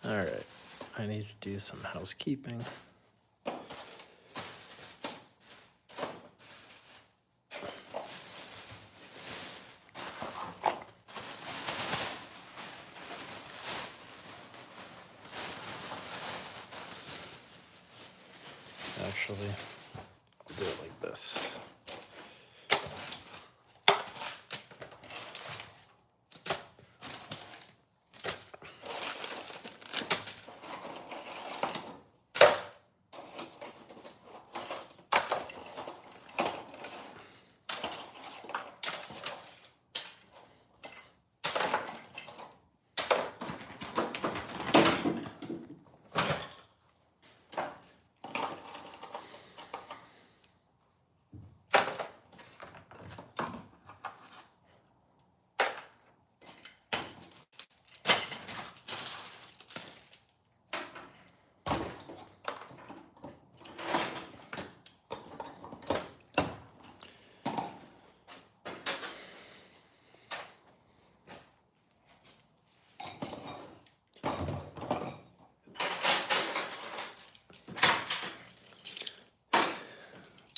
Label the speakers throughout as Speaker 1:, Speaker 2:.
Speaker 1: All right, I need to do some housekeeping. Actually, I'll do it like this.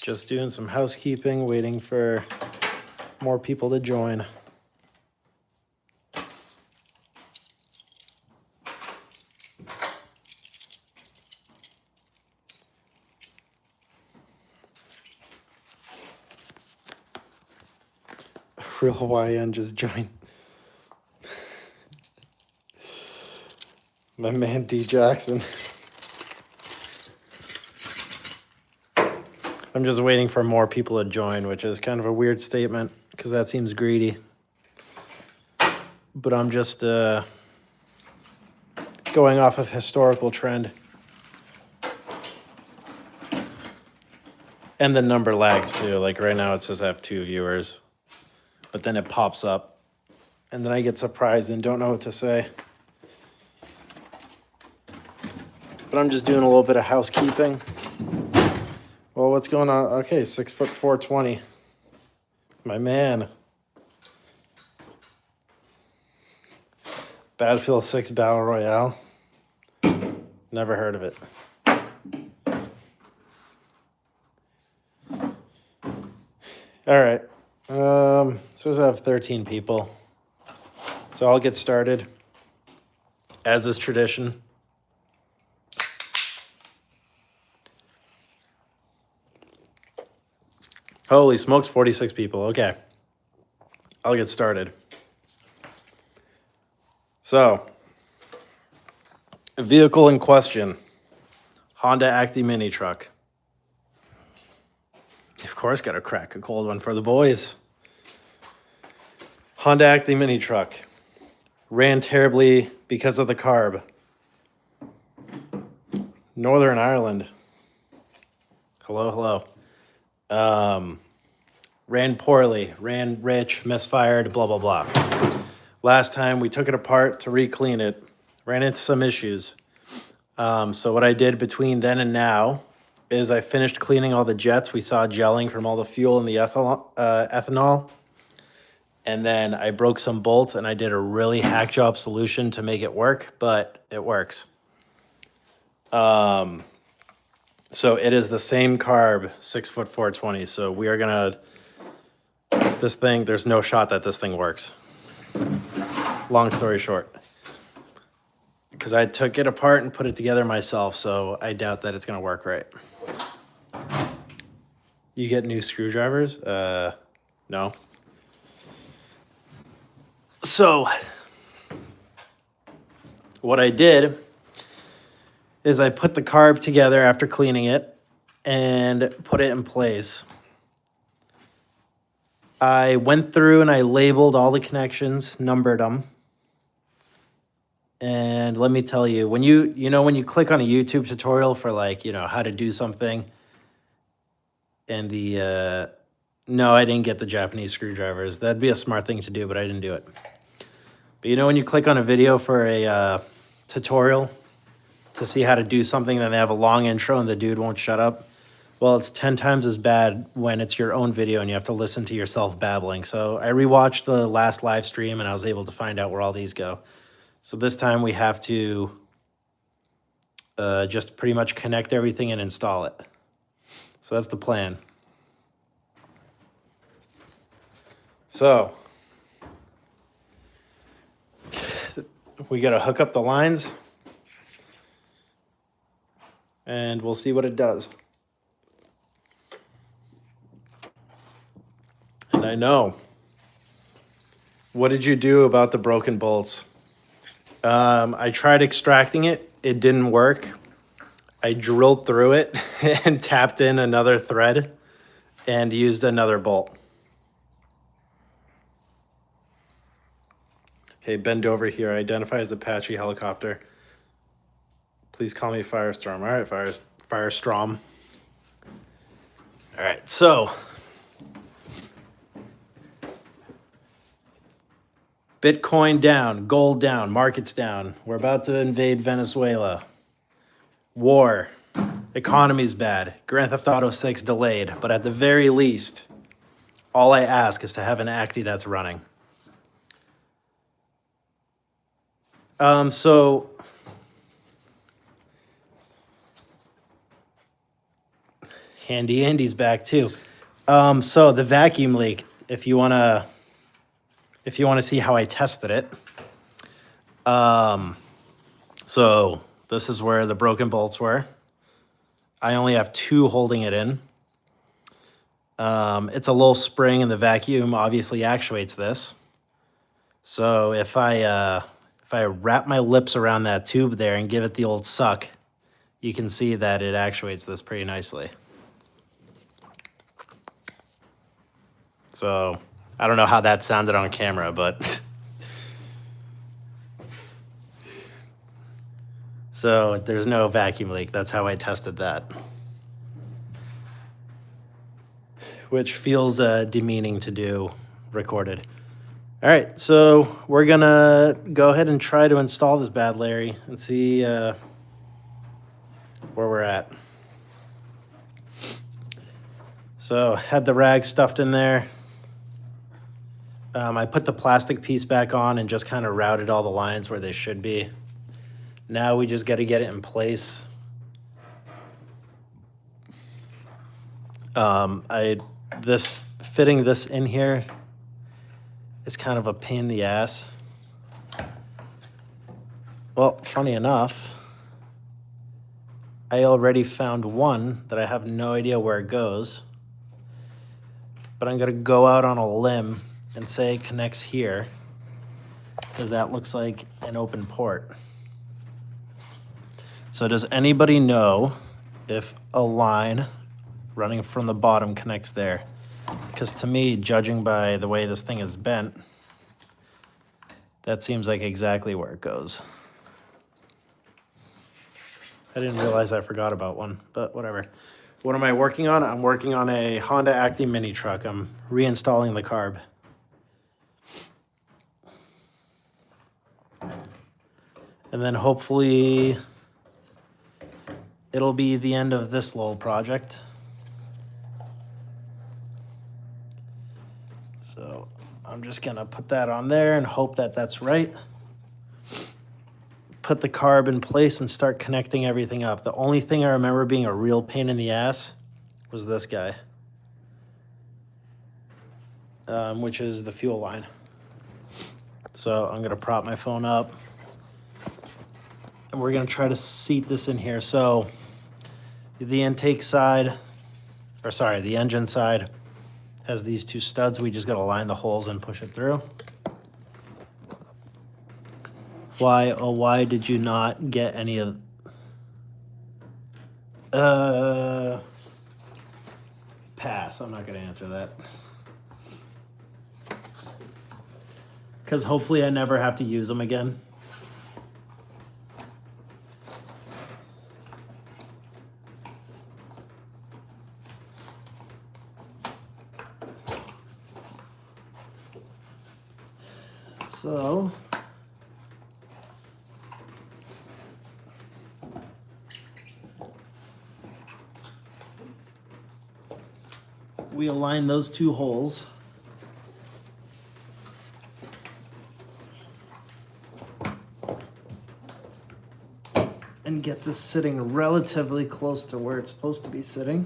Speaker 1: Just doing some housekeeping, waiting for more people to join. Real Hawaiian just joined. My man D Jackson. I'm just waiting for more people to join, which is kind of a weird statement because that seems greedy. But I'm just going off of historical trend. And the number lags too. Like right now it says I have 2 viewers, but then it pops up and then I get surprised and don't know what to say. But I'm just doing a little bit of housekeeping. Well, what's going on? Okay, 6'4", 20. My man. Battlefield 6 Battle Royale. Never heard of it. All right. Supposed to have 13 people. So I'll get started. As is tradition. Holy smokes, 46 people. Okay. I'll get started. So, vehicle in question, Honda Acty mini truck. Of course, got to crack a cold one for the boys. Honda Acty mini truck. Ran terribly because of the carb. Northern Ireland. Hello. Ran poorly, ran rich, misfired, blah, blah, blah. Last time we took it apart to re-clean it, ran into some issues. So what I did between then and now is I finished cleaning all the jets. We saw gelling from all the fuel and the ethanol. And then I broke some bolts and I did a really hack job solution to make it work, but it works. So it is the same carb, 6'4", 20. So we are gonna, this thing, there's no shot that this thing works. Long story short. Because I took it apart and put it together myself, so I doubt that it's gonna work right. You get new screwdrivers? No. So, what I did is I put the carb together after cleaning it and put it in place. I went through and I labeled all the connections, numbered them. And let me tell you, when when you click on a YouTube tutorial for like, how to do something and no, I didn't get the Japanese screwdrivers. That'd be a smart thing to do, but I didn't do it. But when you click on a video for a tutorial to see how to do something, then they have a long intro and the dude won't shut up. Well, it's 10 times as bad when it's your own video and you have to listen to yourself babbling. So I rewatched the last live stream and I was able to find out where all these go. So this time we have to just pretty much connect everything and install it. So that's the plan. So we got to hook up the lines and we'll see what it does. And I know. What did you do about the broken bolts? I tried extracting it. It didn't work. I drilled through it and tapped in another thread and used another bolt. Okay, bend over here. Identify as Apache helicopter. Please call me Firestorm. All right, Firestorm. All right, so Bitcoin down, gold down, markets down. We're about to invade Venezuela. War. Economy's bad. Grand Theft Auto 6 delayed. But at the very least, all I ask is to have an Acty that's running. So Handy Andy's back too. So the vacuum leak, if you wanna see how I tested it. So this is where the broken bolts were. I only have 2 holding it in. It's a little spring and the vacuum obviously actuates this. So if I wrap my lips around that tube there and give it the old suck, you can see that it actuates this pretty nicely. So I don't know how that sounded on camera, but so there's no vacuum leak. That's how I tested that. Which feels demeaning to do recorded. All right, so we're gonna go ahead and try to install this bad Larry and see where we're at. So had the rag stuffed in there. I put the plastic piece back on and just kind of routed all the lines where they should be. Now we just got to get it in place. Fitting this in here is kind of a pain in the ass. Well, funny enough, I already found one that I have no idea where it goes, but I'm gonna go out on a limb and say it connects here because that looks like an open port. So does anybody know if a line running from the bottom connects there? Because to me, judging by the way this thing is bent, that seems like exactly where it goes. I didn't realize I forgot about one, but whatever. What am I working on? I'm working on a Honda Acty mini truck. I'm reinstalling the carb. And then hopefully it'll be the end of this little project. So I'm just gonna put that on there and hope that that's right. Put the carb in place and start connecting everything up. The only thing I remember being a real pain in the ass was this guy, which is the fuel line. So I'm gonna prop my phone up and we're gonna try to seat this in here. So the intake side, or sorry, the engine side has these 2 studs. We just gotta line the holes and push it through. Why, oh, why did you not get any of, pass, I'm not gonna answer that. Because hopefully I never have to use them again. So we align those 2 holes. and get this sitting relatively close to where it's supposed to be sitting.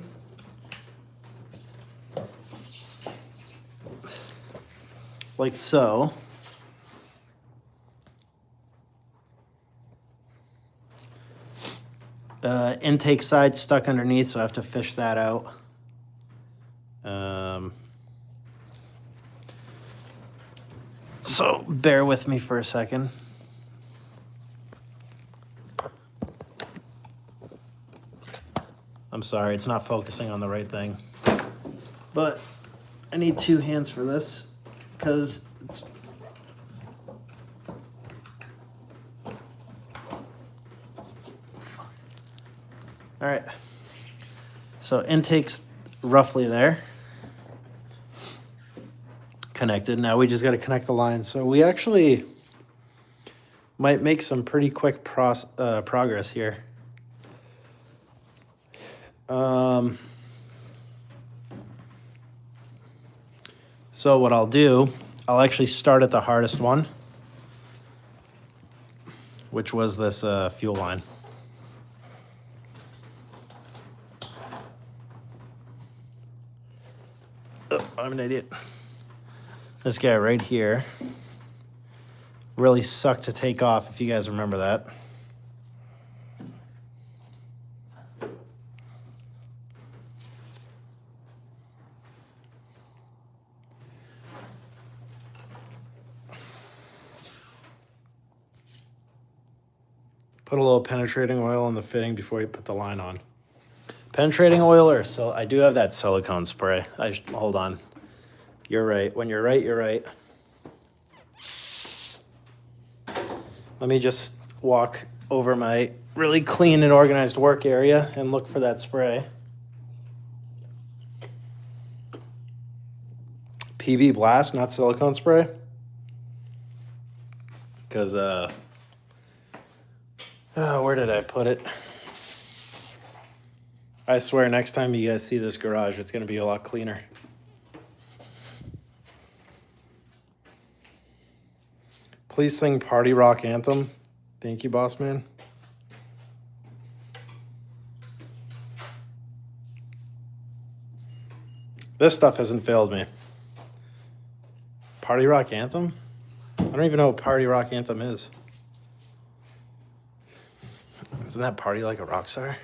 Speaker 1: Like so. Intake side stuck underneath, so I have to fish that out. So bear with me for a second. I'm sorry, it's not focusing on the right thing. But I need 2 hands for this because it's... All right. So intake's roughly there. Connected. Now we just got to connect the lines. So we actually might make some pretty quick progress here. So what I'll do, I'll actually start at the hardest one, which was this fuel line. Oh, I'm an idiot. This guy right here really sucked to take off, if you guys remember that. Put a little penetrating oil on the fitting before you put the line on. Penetrating oil or I do have that silicone spray. Hold on. You're right. When you're right, you're right. Let me just walk over my really clean and organized work area and look for that spray. PB Blast, not silicone spray. Because, where did I put it? I swear next time you guys see this garage, it's going to be a lot cleaner. Please sing Party Rock Anthem. Thank you, boss man. This stuff hasn't failed me. Party Rock Anthem? I don't even know what Party Rock Anthem is. Isn't that Party Like a Rock Star?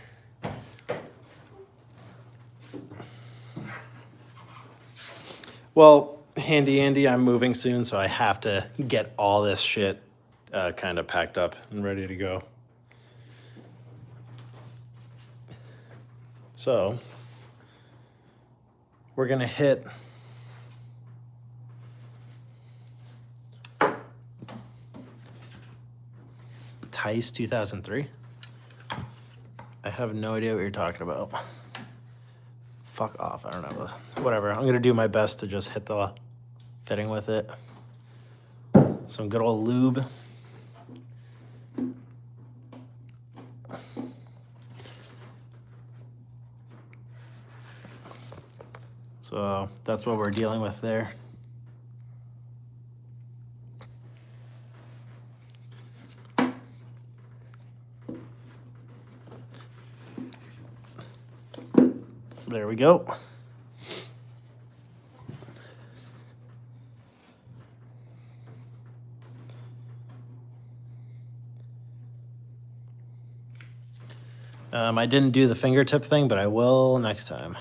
Speaker 1: Well, handy Andy, I'm moving soon, so I have to get all this shit kind of packed up and ready to go. So, we're going to hit Tice 2003. I have no idea what you're talking about. Fuck off, I don't know. Whatever, I'm gonna do my best to just hit the fitting with it. Some good old lube. So that's what we're dealing with there. There we go. I didn't do the fingertip thing, but I will next time.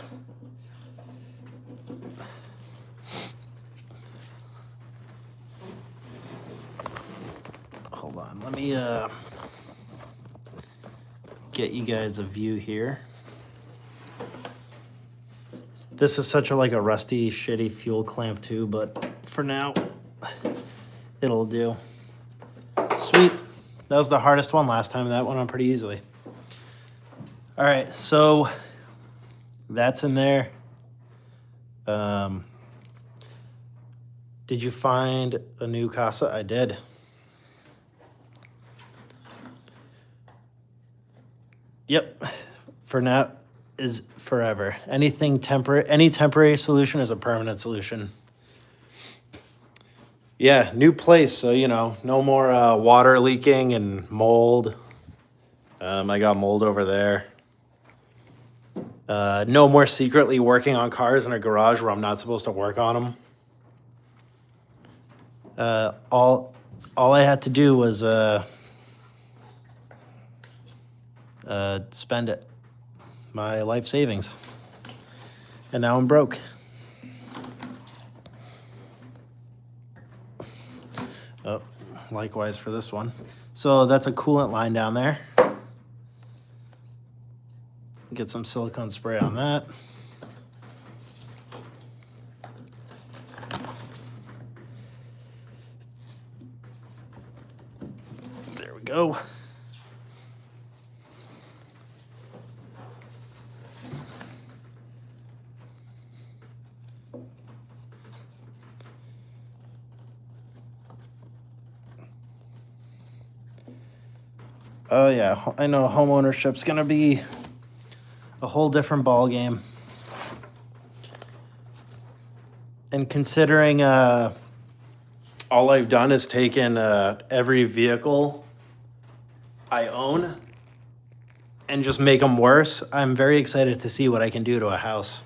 Speaker 1: Hold on, let me get you guys a view here. This is such a rusty, shitty fuel clamp too, but for now, it'll do. Sweet. That was the hardest one last time. That went on pretty easily. All right, so that's in there. Did you find a new casa? I did. Yep. For now is forever. Any temporary solution is a permanent solution. Yeah, new place, so no more water leaking and mold. I got mold over there. No more secretly working on cars in a garage where I'm not supposed to work on them. All I had to do was spend it, my life savings, and now I'm broke. Oh, likewise for this one. So that's a coolant line down there. Get some silicone spray on that. There we go. Oh yeah, I know home ownership's gonna be a whole different ball game. And considering all I've done is taken every vehicle I own and just make them worse, I'm very excited to see what I can do to a house.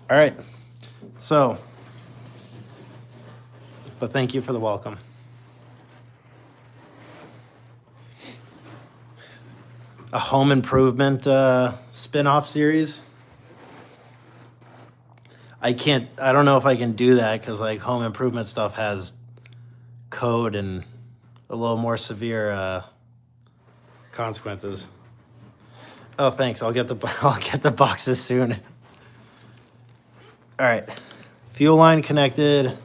Speaker 1: All right, so, but thank you for the welcome. A home improvement spin-off series. I don't know if I can do that because like home improvement stuff has code and a little more severe consequences. Oh, thanks. I'll get the boxes soon. All right, fuel line connected,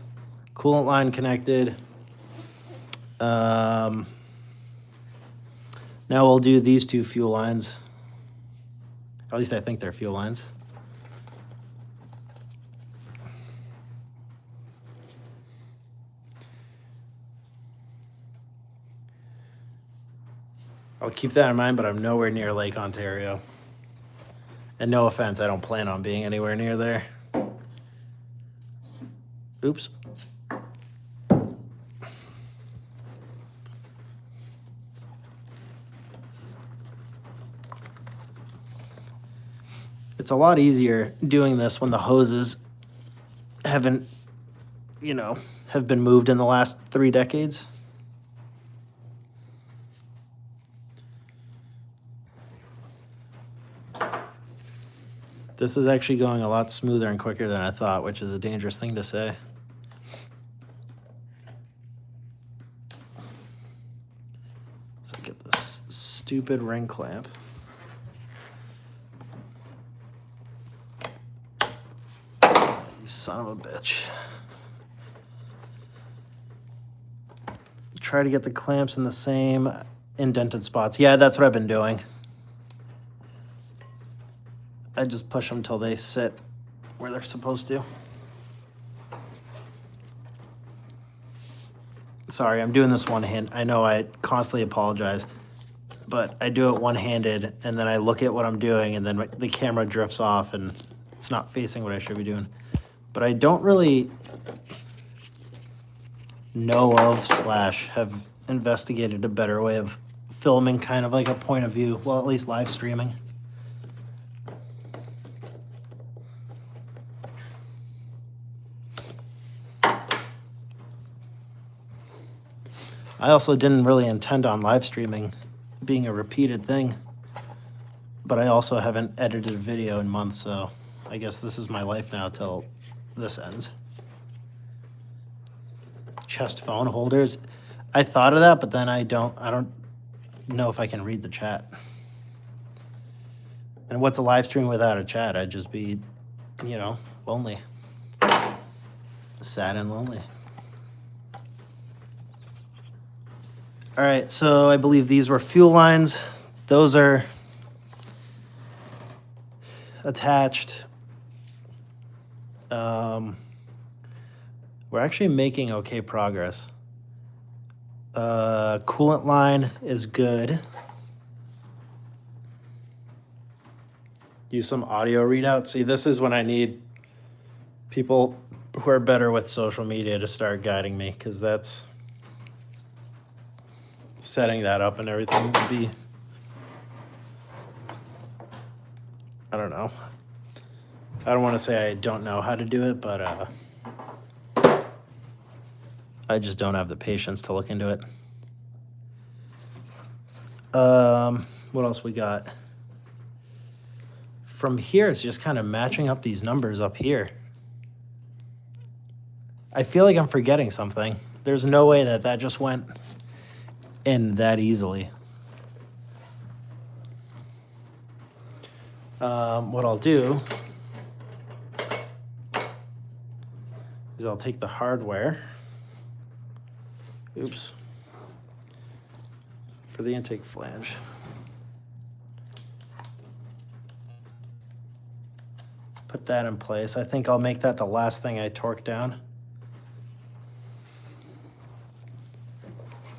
Speaker 1: coolant line connected. Now we'll do these two fuel lines. At least I think they're fuel lines. I'll keep that in mind, but I'm nowhere near Lake Ontario. And no offense, I don't plan on being anywhere near there. Oops. It's a lot easier doing this when the hoses haven't, have been moved in the last 3 decades. This is actually going a lot smoother and quicker than I thought, which is a dangerous thing to say. So get this stupid ring clamp. You son of a bitch. Try to get the clamps in the same indented spots. Yeah, that's what I've been doing. I just push them until they sit where they're supposed to. Sorry, I'm doing this one-handed. I know I constantly apologize, but I do it one-handed, and then I look at what I'm doing, and then the camera drifts off, and it's not facing what I should be doing. But I don't really know of / have investigated a better way of filming kind of like a point of view, well, at least live streaming. I also didn't really intend on live streaming being a repeated thing, but I also haven't edited a video in months, so I guess this is my life now till this ends. Chest phone holders. I thought of that, but then I don't know if I can read the chat. And what's a live stream without a chat? I'd just be, lonely. Sad and lonely. All right, so I believe these were fuel lines. Those are attached. We're actually making okay progress. Coolant line is good. use some audio readout. See, this is when I need people who are better with social media to start guiding me, because that's setting that up and everything would be, I don't know. I don't want to say I don't know how to do it, but I just don't have the patience to look into it. What else we got? From here, it's just kind of matching up these numbers up here. I feel like I'm forgetting something. There's no way that that just went in that easily. What I'll do is I'll take the hardware. Oops. For the intake flange. Put that in place. I think I'll make that the last thing I torque down.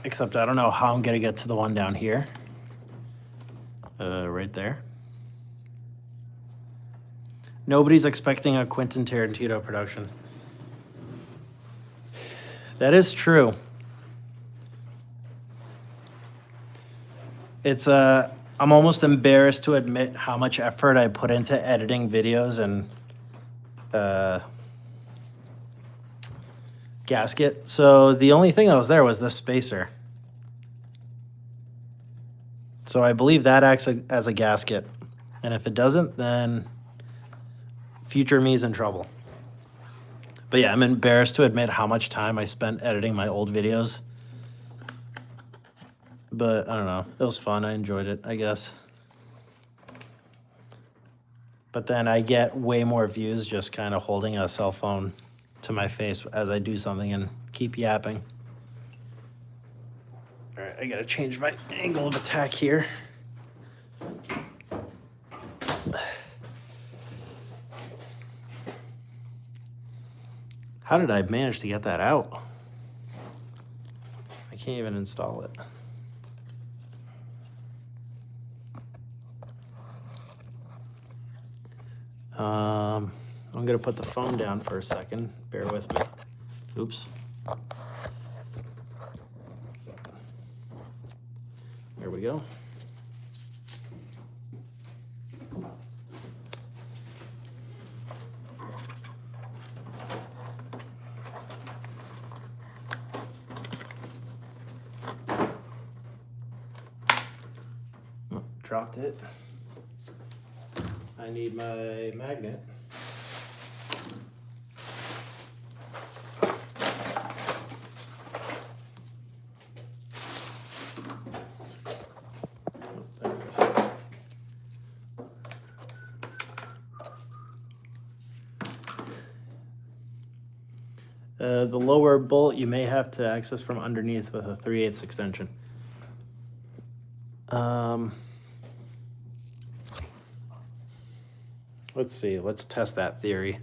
Speaker 1: Except I don't know how I'm gonna get to the one down here. Right there. Nobody's expecting a Quentin Tarantino production. That is true. It's I'm almost embarrassed to admit how much effort I put into editing videos and gasket. So the only thing that was there was this spacer. So I believe that acts as a gasket. And if it doesn't, then future me is in trouble. But yeah, I'm embarrassed to admit how much time I spent editing my old videos. But I don't know, it was fun, I enjoyed it, I guess. But then I get way more views just kind of holding a cell phone to my face as I do something and keep yapping. All right, I gotta change my angle of attack here. How did I manage to get that out? I can't even install it. I'm gonna put the phone down for a second. Bear with me. Oops. There we go. Oh, dropped it. I need my magnet. The lower bolt you may have to access from underneath with a 3/8 extension. Let's see, let's test that theory.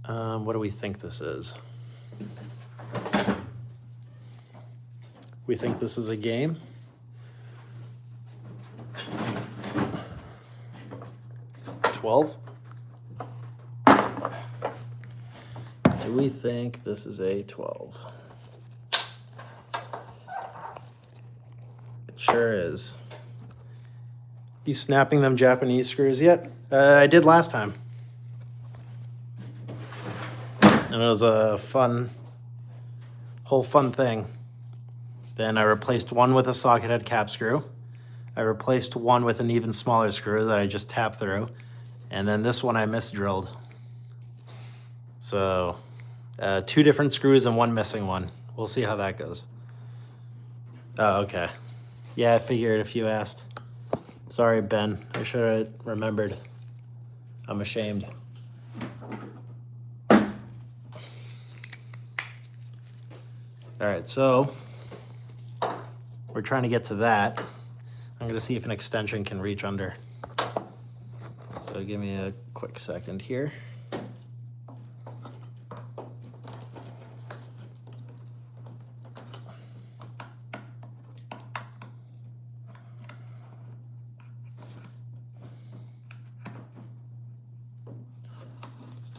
Speaker 1: What do we think this is? We think this is a game. $12. Do we think this is a 12? It sure is. You snapping them Japanese screws yet? I did last time. And it was a whole fun thing. Then I replaced one with a socket head cap screw. I replaced one with an even smaller screw that I just tapped through. And then this one I misdrilled. So 2 different screws and 1 missing one. We'll see how that goes. Oh, okay. Yeah, I figured if you asked. Sorry, Ben. I should have remembered. I'm ashamed. All right, so we're trying to get to that. I'm gonna see if an extension can reach under. So give me a quick second here.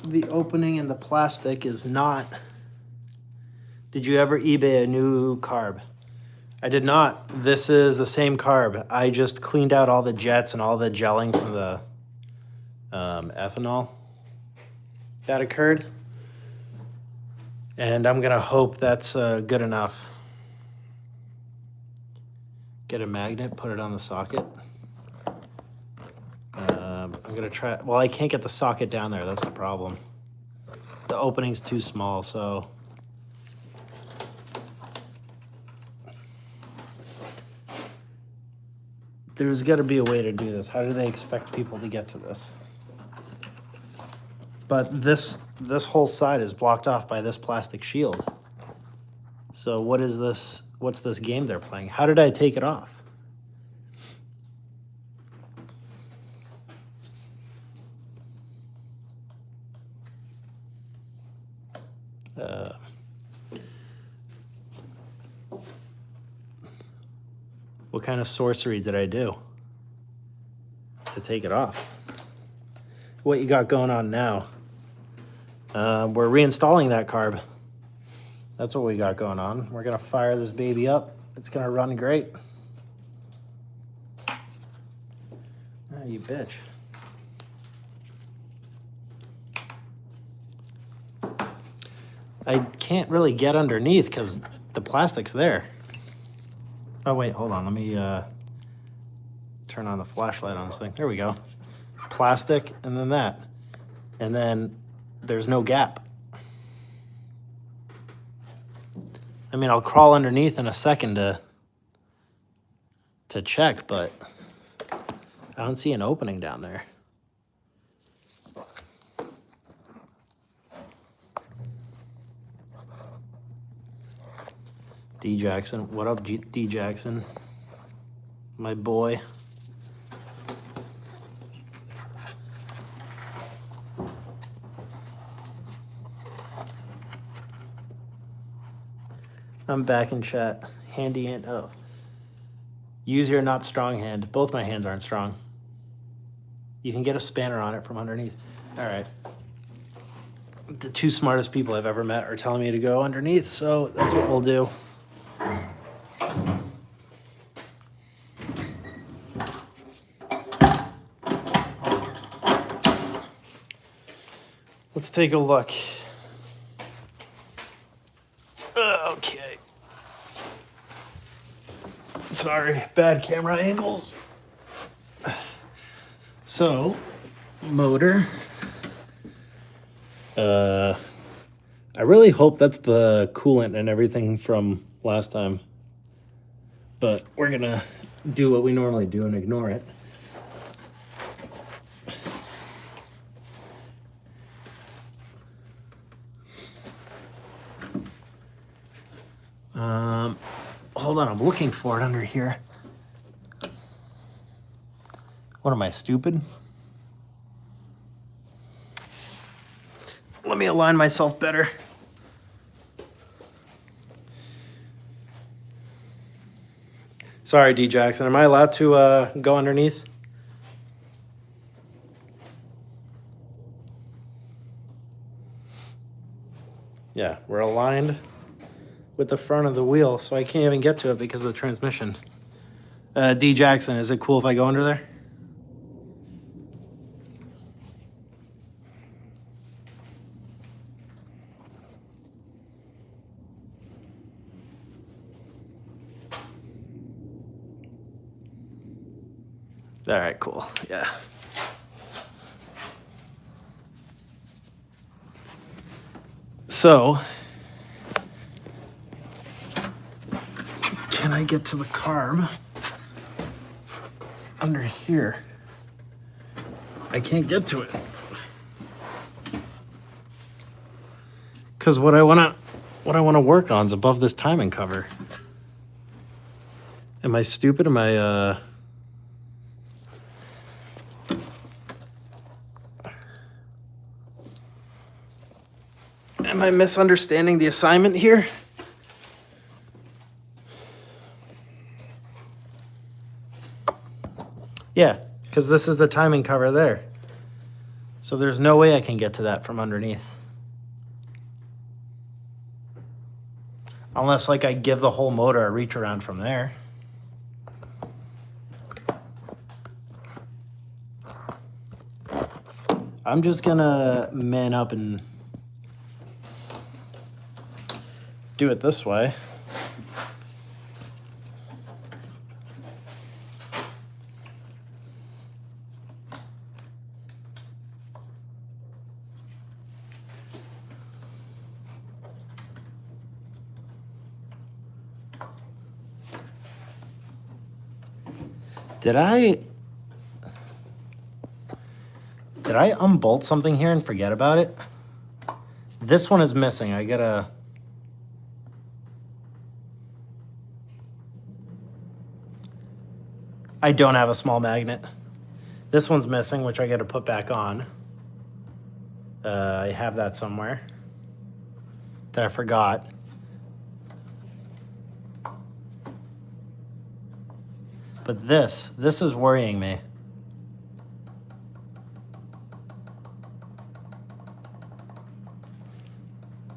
Speaker 1: the opening in the plastic is not... Did you ever eBay a new carb? I did not. This is the same carb. I just cleaned out all the jets and all the gelling from the ethanol that occurred. And I'm gonna hope that's good enough. Get a magnet, put it on the socket. I'm gonna try, well, I can't get the socket down there, that's the problem. The opening's too small, so. There's gotta be a way to do this. How do they expect people to get to this? But this whole side is blocked off by this plastic shield. So what is this, what's this game they're playing? How did I take it off? What kind of sorcery did I do to take it off? What you got going on now? We're reinstalling that carb. That's what we got going on. We're gonna fire this baby up. It's gonna run great. Ah, you bitch. I can't really get underneath because the plastic's there. Oh wait, hold on, let me turn on the flashlight on this thing. There we go. Plastic, and then that. And then there's no gap. I mean, I'll crawl underneath in a second to check, but I don't see an opening down there. D Jackson, what up, D Jackson? My boy. I'm back in chat. Handy hand, oh. Use your not strong hand. Both my hands aren't strong. You can get a spanner on it from underneath. All right. The two smartest people I've ever met are telling me to go underneath, so that's what we'll do. Let's take a look. Okay. Sorry, bad camera angles. So, motor. I really hope that's the coolant and everything from last time. But we're gonna do what we normally do and ignore it. Hold on, I'm looking for it under here. What am I, stupid? Let me align myself better. Sorry, D Jackson, am I allowed to go underneath? Yeah, we're aligned with the front of the wheel, so I can't even get to it because of the transmission. D Jackson, is it cool if I go under there? All right, cool, yeah. So, can I get to the carb under here? I can't get to it. Because what I wanna work on is above this timing cover. Am I stupid? Am I Am I misunderstanding the assignment here? Yeah, because this is the timing cover there. So there's no way I can get to that from underneath. Unless like I give the whole motor a reach around from there. I'm just gonna man up and do it this way. Did I unbolt something here and forget about it? This one is missing. I don't have a small magnet. This one's missing, which I gotta put back on. I have that somewhere that I forgot. But this is worrying me.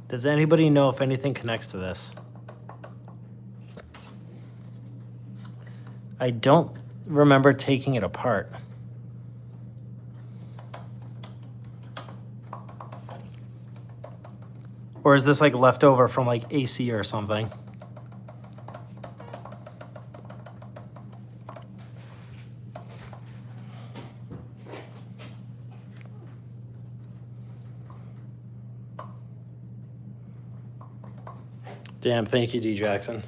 Speaker 1: Does anybody know if anything connects to this? I don't remember taking it apart. Or is this like leftover from like AC or something? Damn, thank you, D. Jackson.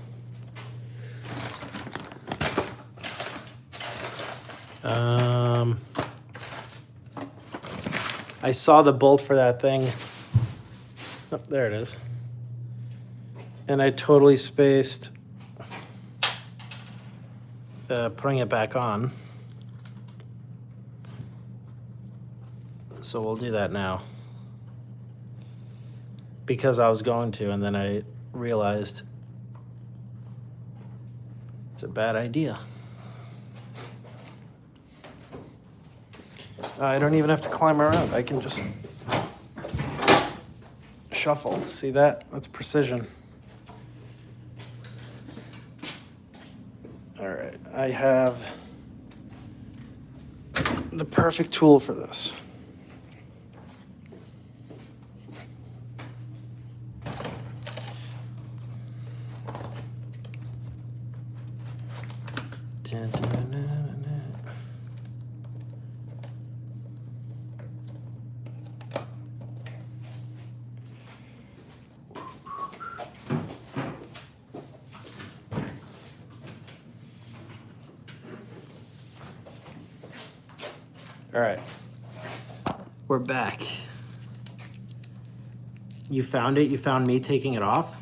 Speaker 1: I saw the bolt for that thing. Oh, there it is. And I totally spaced putting it back on. So we'll do that now. Because I was going to, and then I realized it's a bad idea. I don't even have to climb around. I can just shuffle. See that? That's precision. All right, I have the perfect tool for this. All right, we're back. You found it? You found me taking it off?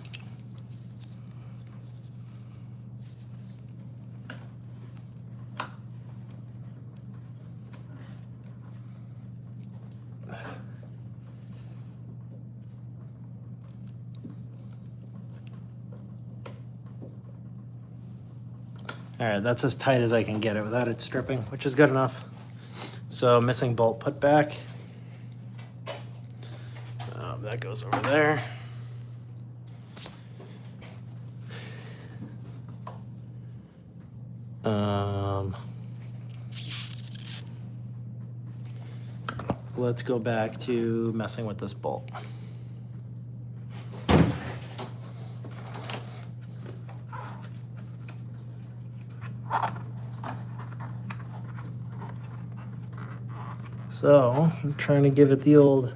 Speaker 1: All right, that's as tight as I can get it without it stripping, which is good enough. So missing bolt put back. That goes over there. Let's go back to messing with this bolt. So I'm trying to give it the old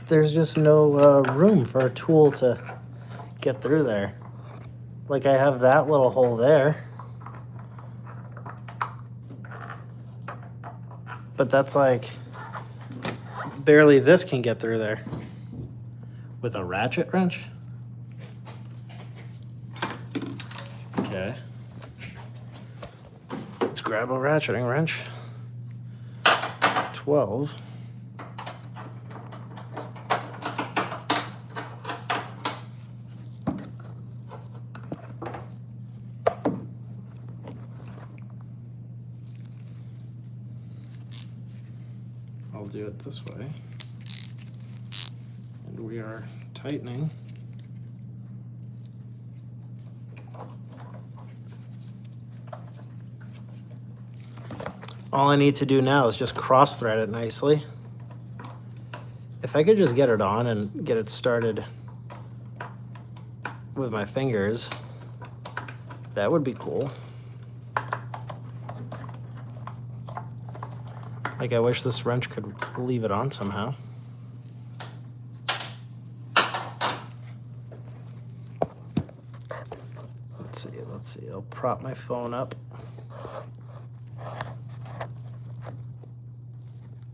Speaker 1: there's just no room for a tool to get through there. Like I have that little hole there, but that's like barely this can get through there. With a ratchet wrench? Okay. Let's grab a ratcheting wrench. 12. I'll do it this way. And we are tightening. All I need to do now is just cross thread it nicely. If I could just get it on and get it started with my fingers, that would be cool. Like, I wish this wrench could leave it on somehow. Let's see, I'll prop my phone up.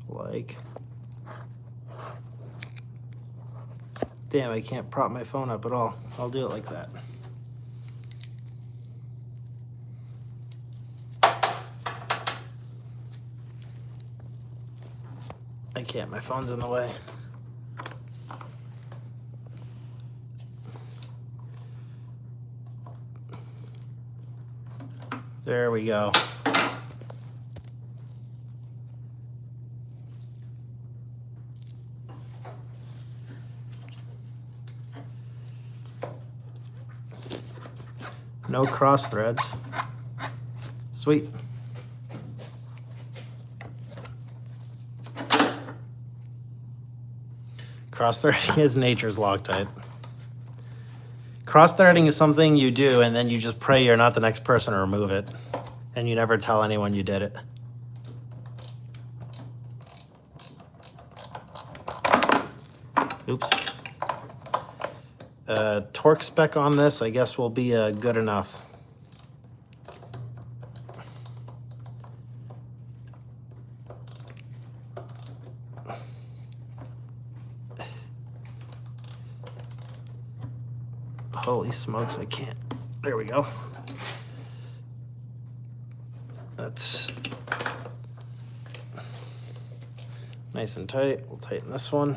Speaker 1: Like, damn, I can't prop my phone up at all. I'll do it like that. I can't, my phone's in the way. There we go. No cross threads. Sweet. Cross threading is nature's Loctite. Cross threading is something you do and then you just pray you're not the next person to remove it. And you never tell anyone you did it. Oops. Torque spec on this, I guess, will be good enough. Holy smokes, I can't. There we go. That's nice and tight. We'll tighten this one.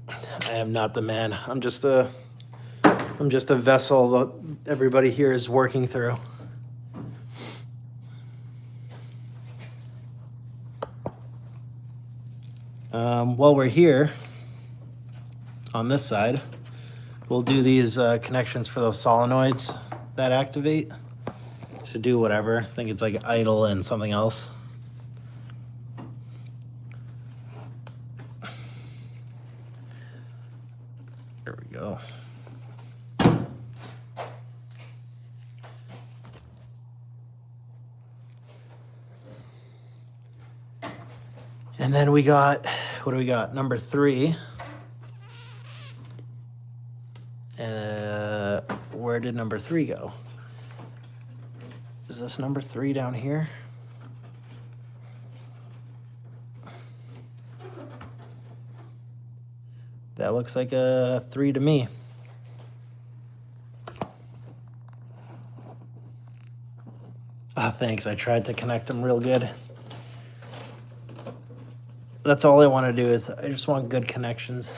Speaker 1: I am not the man. I'm just a vessel that everybody here is working through. While we're here, on this side, we'll do these connections for those solenoids that activate to do whatever. I think it's like idle and something else. There we go. And then we got, what do we got? Number 3. Where did number 3 go? Is this number 3 down here? That looks like a 3 to me. Ah, thanks. I tried to connect them real good. That's all I want to do is I just want good connections.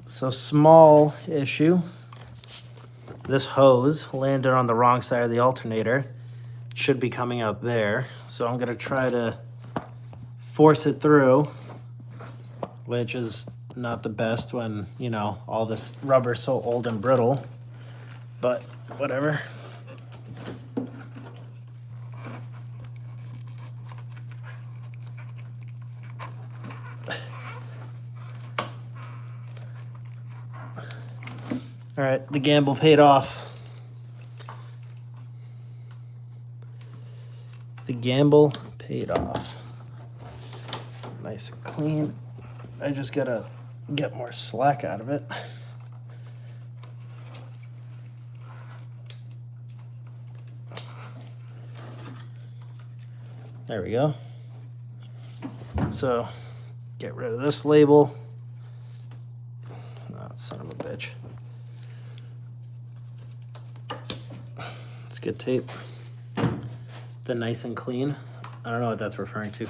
Speaker 1: So small issue. This hose landed on the wrong side of the alternator. It should be coming out there. So I'm gonna try to force it through, which is not the best when, you know, all this rubber's so old and brittle, but whatever. All right, the gamble paid off. The gamble paid off. Nice and clean. I just gotta get more slack out of it. There we go. So, get rid of this label. Oh, son of a bitch. It's good tape. The nice and clean. I don't know what that's referring to.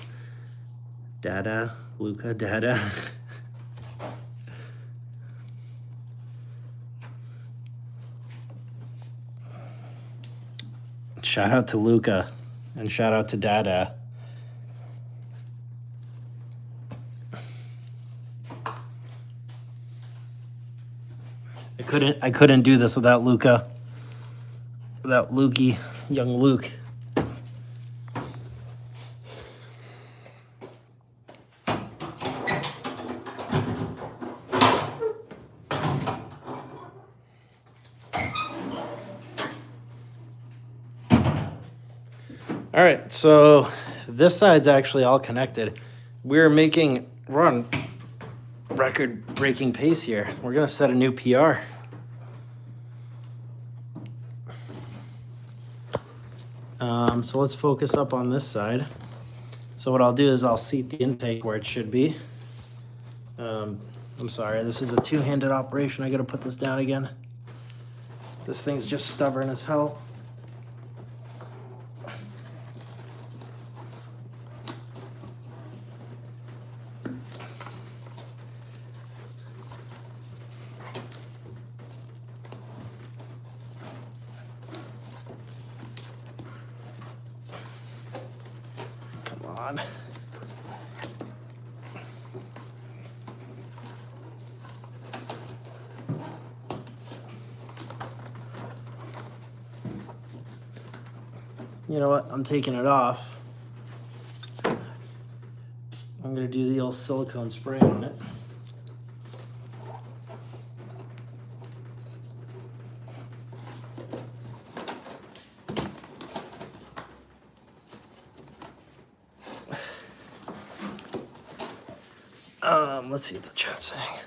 Speaker 1: Dada, Luca, Dada. Shout out to Luca and shout out to Dada. I couldn't do this without Luca. Without Lukey, young Luke. All right, so this side's actually all connected. We're on record-breaking pace here. We're gonna set a new PR. So let's focus up on this side. So what I'll do is I'll seat the intake where it should be. I'm sorry, this is a two-handed operation. I gotta put this down again. This thing's just stubborn as hell. On. You know what? I'm taking it off. I'm going to do the old silicone spray on it. Let's see what the chat's saying.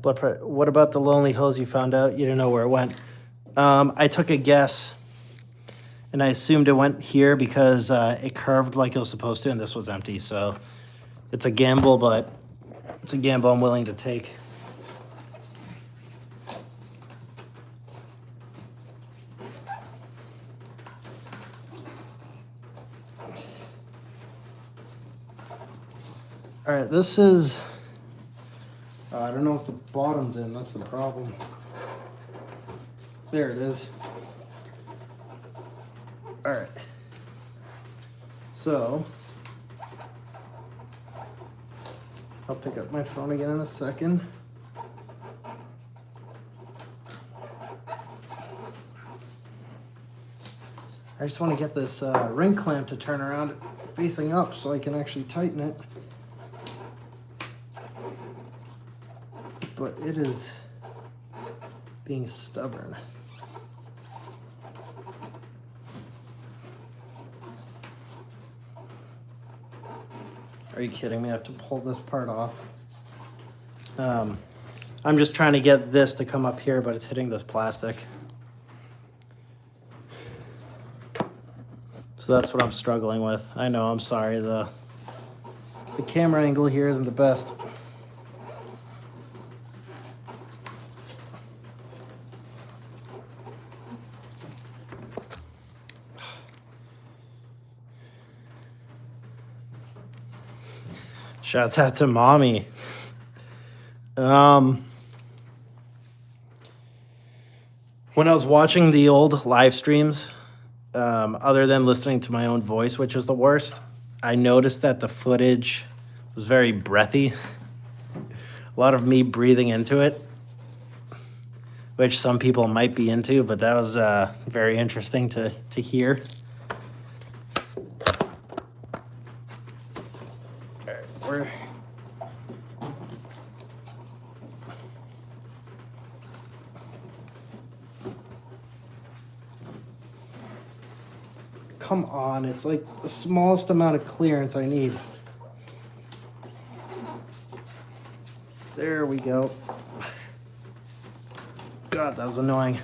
Speaker 1: Blood pressure. What about the lonely hose you found out? You didn't know where it went. I took a guess, and I assumed it went here because it curved like it was supposed to, and this was empty. So it's a gamble, but it's a gamble I'm willing to take. All right, this is... I don't know if the bottom's in, that's the problem. There it is. All right. So, I'll pick up my phone again in a second. I just want to get this ring clamp to turn around facing up so I can actually tighten it. But it is being stubborn. Are you kidding me? I have to pull this part off. I'm just trying to get this to come up here, but it's hitting this plastic. So that's what I'm struggling with. I know, I'm sorry. The camera angle here isn't the best. Shouts out to mommy. When I was watching the old live streams, other than listening to my own voice, which is the worst, I noticed that the footage was very breathy. A lot of me breathing into it, which some people might be into, but that was very interesting to hear. Come on, it's like the smallest amount of clearance I need. There we go. God, that was annoying.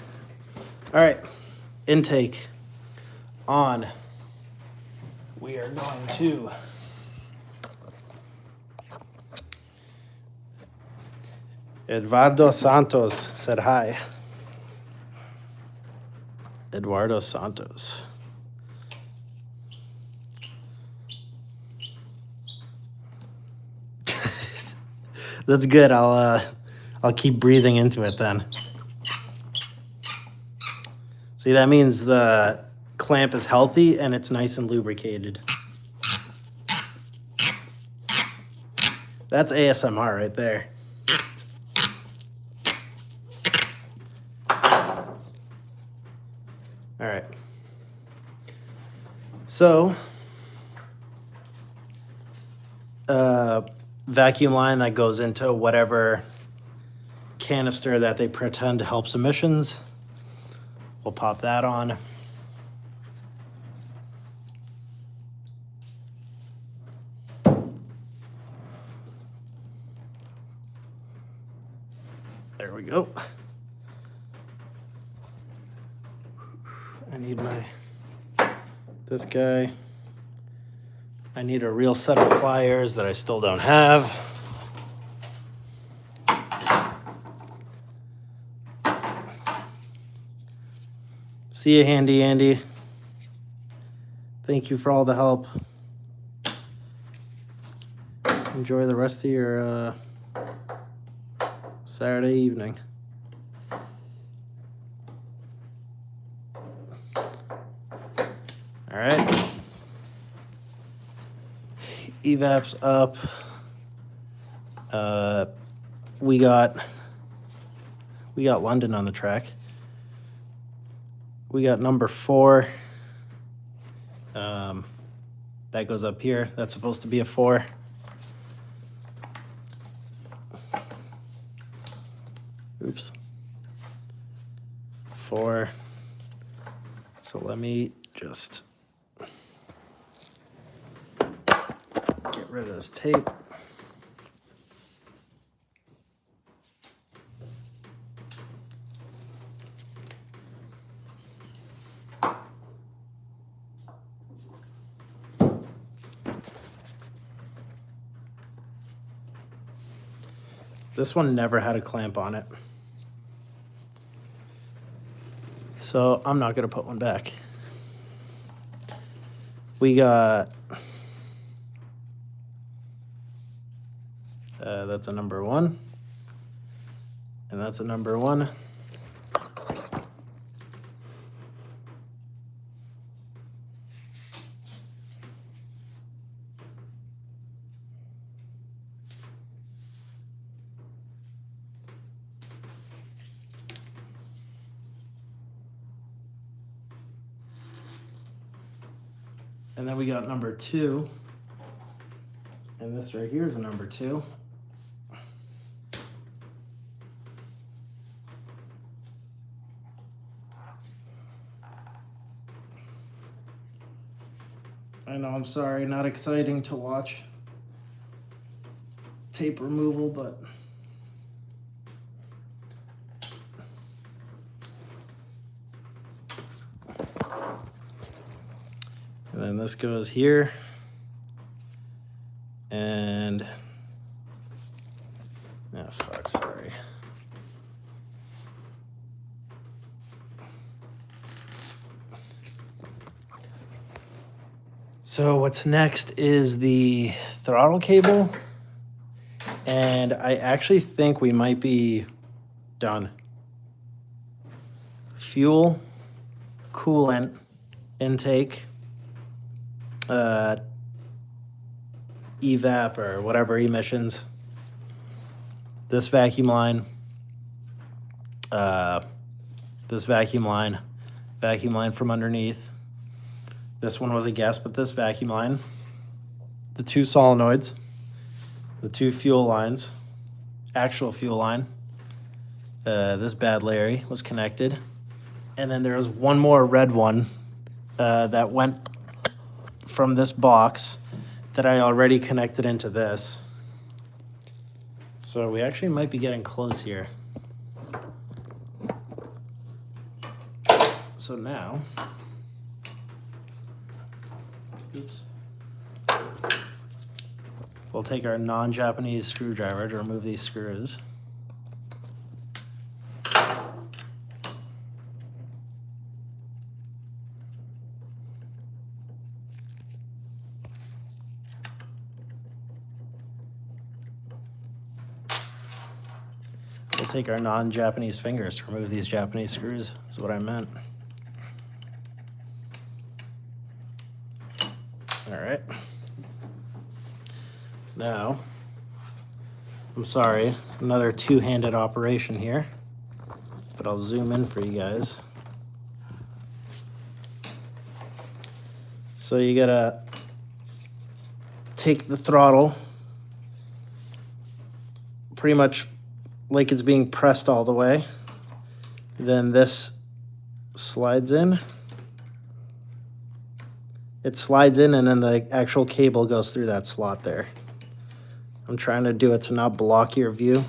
Speaker 1: All right, intake on. We are going to Eduardo Santos said hi. Eduardo Santos. That's good. I'll keep breathing into it then. See, that means the clamp is healthy and it's nice and lubricated. That's ASMR right there. All right. So, vacuum line that goes into whatever canister that they pretend helps emissions. We'll pop that on. There we go. I need this guy. I need a real set of pliers that I still don't have. See you, Handy Andy. Thank you for all the help. Enjoy the rest of your Saturday evening. All right. Evap's up. We got London on the track. We got number 4. That goes up here. That's supposed to be a 4. Oops. 4. So let me just get rid of this tape. This one never had a clamp on it, so I'm not gonna put one back. We got, that's a number 1, and that's a number 1. And then we got number 2, and this right here is a number 2. I know, I'm sorry, not exciting to watch tape removal, but and then this goes here, and oh fuck, sorry. So what's next is the throttle cable, and I actually think we might be done. Fuel, coolant, intake, evap or whatever emissions, this vacuum line, this vacuum line from underneath. This one was a guess, but this vacuum line, the 2 solenoids, the 2 fuel lines, actual fuel line, this bad Larry was connected, and then there was one more red one that went from this box that I already connected into this. So we actually might be getting close here. So now, oops, we'll take our non-Japanese screwdriver to remove these screws. We'll take our non-Japanese fingers to remove these Japanese screws, is what I meant. All right. Now, I'm sorry, another two-handed operation here, but I'll zoom in for you guys. So you gotta take the throttle pretty much like it's being pressed all the way. Then this slides in. It slides in and then the actual cable goes through that slot there. I'm trying to do it to not block your view,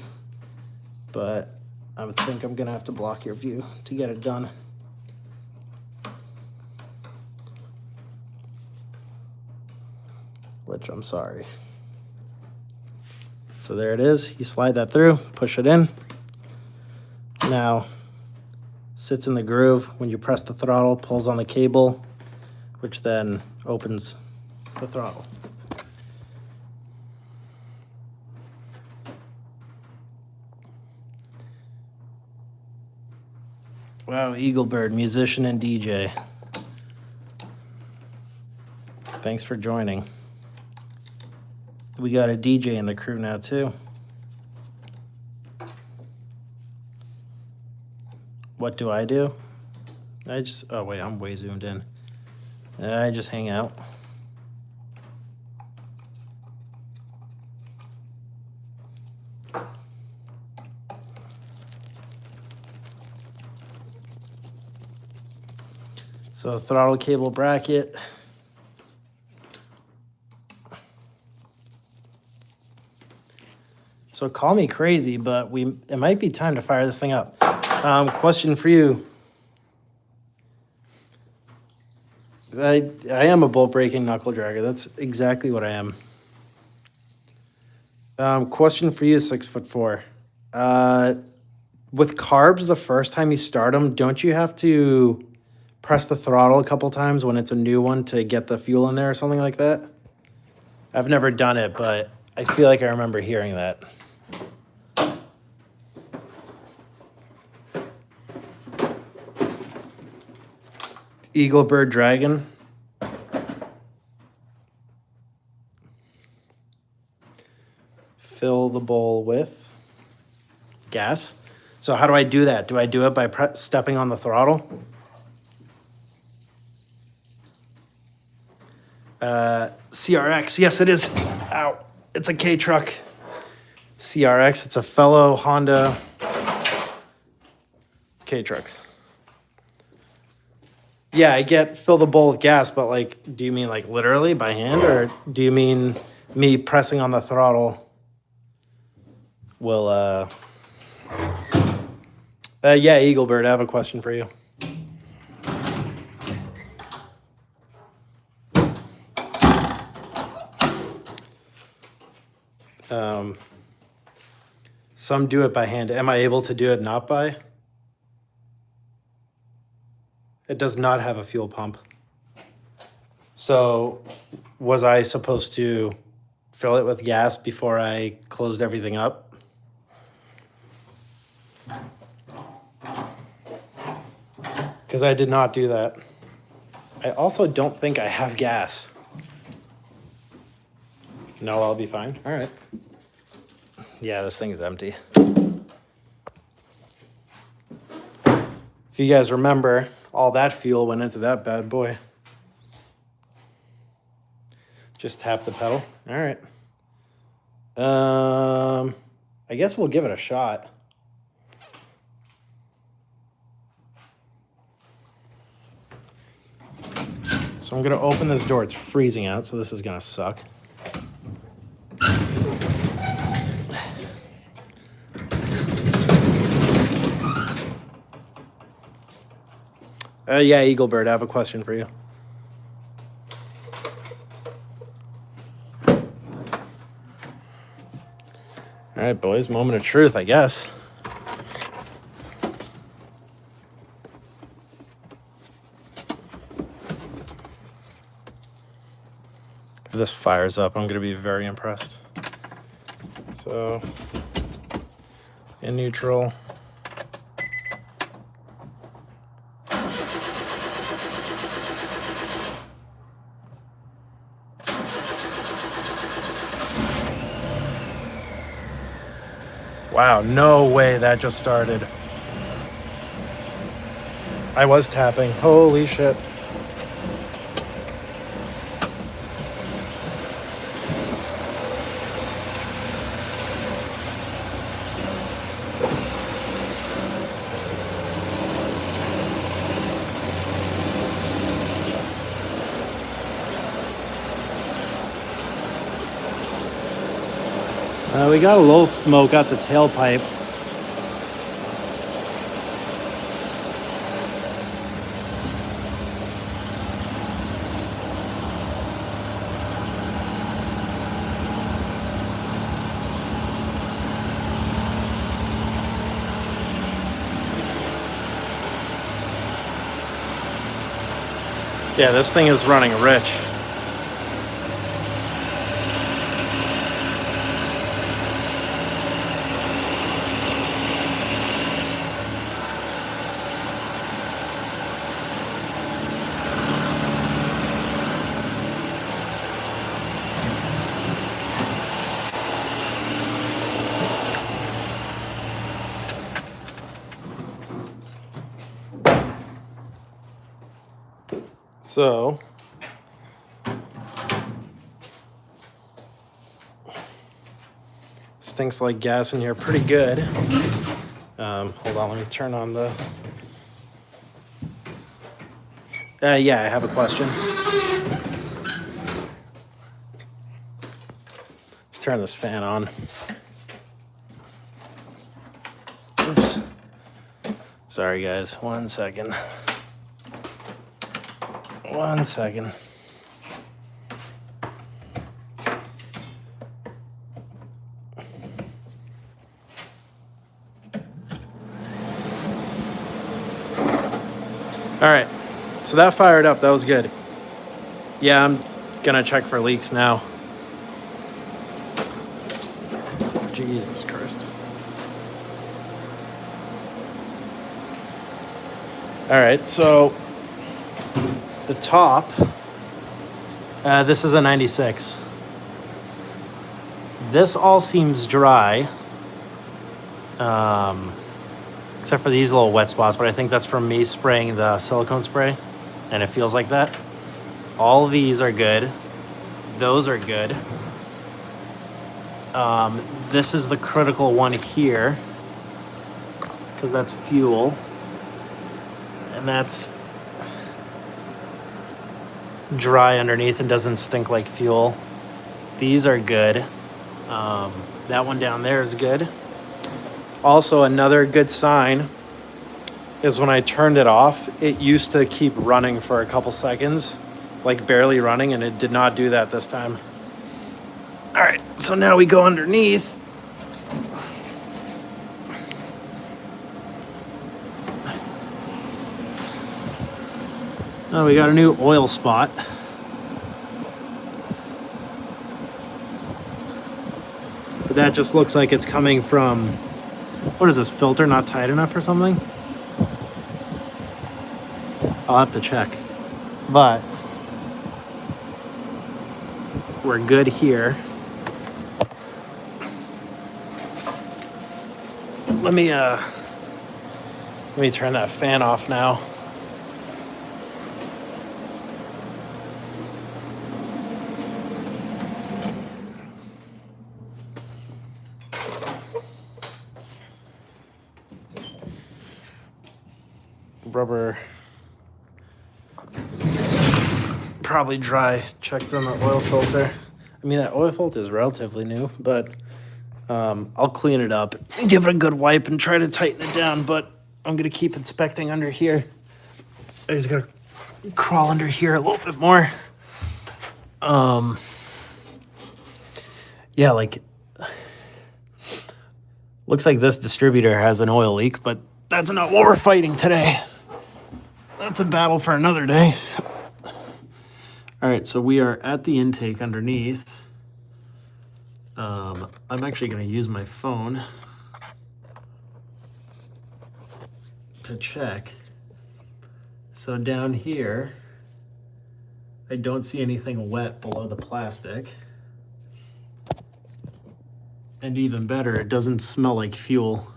Speaker 1: but I think I'm gonna have to block your view to get it done. Which I'm sorry. So there it is. You slide that through, push it in. Now, sits in the groove. When you press the throttle, pulls on the cable, which then opens the throttle. Wow, Eaglebird, musician and DJ. Thanks for joining. We got a DJ in the crew now too. What do I do? Oh wait, I'm way zoomed in. I just hang out. So throttle cable bracket. So call me crazy, but it might be time to fire this thing up. Question for you. I am a bolt breaking knuckle dragger. That's exactly what I am. Question for you, 6'4". With carbs, the first time you start them, don't you have to press the throttle a couple times when it's a new one to get the fuel in there or something like that? I've never done it, but I feel like I remember hearing that. Eaglebird Dragon. Fill the bowl with gas. So how do I do that? Do I do it by stepping on the throttle? CRX, yes it is. Ow, it's a K-truck. CRX, it's a fellow Honda K-truck. Yeah, I get fill the bowl with gas, but like, do you mean like literally by hand, or do you mean me pressing on the throttle will, yeah, Eaglebird, I have a question for you. Some do it by hand. Am I able to do it not by? It does not have a fuel pump. So was I supposed to fill it with gas before I closed everything up? Because I did not do that. I also don't think I have gas. No, I'll be fine. All right. Yeah, this thing is empty. If you guys remember, all that fuel went into that bad boy. Just tap the pedal. All right. I guess we'll give it a shot. So I'm gonna open this door. It's freezing out, so this is gonna suck. Yeah, Eaglebird, I have a question for you. All right, boys, moment of truth, I guess. If this fires up, I'm going to be very impressed. So, in neutral. Wow, no way that just started. I was tapping. Holy shit. We got a little smoke out the tailpipe. Yeah, this thing is running rich. So, stinks like gas in here pretty good. Hold on, let me turn on the... yeah, I have a question. Let's turn this fan on. Oops. Sorry, guys. 1 second. 1 second. All right, so that fired up. That was good. Yeah, I'm gonna check for leaks now. Jesus Christ. All right, so the top, this is a 96. This all seems dry, except for these little wet spots, but I think that's from me spraying the silicone spray, and it feels like that. All these are good. Those are good. This is the critical one here, because that's fuel, and that's dry underneath and doesn't stink like fuel. These are good. That one down there is good. Also, another good sign is when I turned it off, it used to keep running for a couple seconds, like barely running, and it did not do that this time. All right, so now we go underneath. Oh, we got a new oil spot. But that just looks like it's coming from, what is this, filter not tight enough or something? I'll have to check. But we're good here. Let me turn that fan off now. Rubber probably dry. Checked on the oil filter. I mean, that oil filter is relatively new, but I'll clean it up, give it a good wipe, and try to tighten it down. But I'm gonna keep inspecting under here. I just gotta crawl under here a little bit more. Yeah, like, looks like this distributor has an oil leak, but that's not what we're fighting today. That's a battle for another day. All right, so we are at the intake underneath. I'm actually going to use my phone to check. So down here, I don't see anything wet below the plastic. And even better, it doesn't smell like fuel.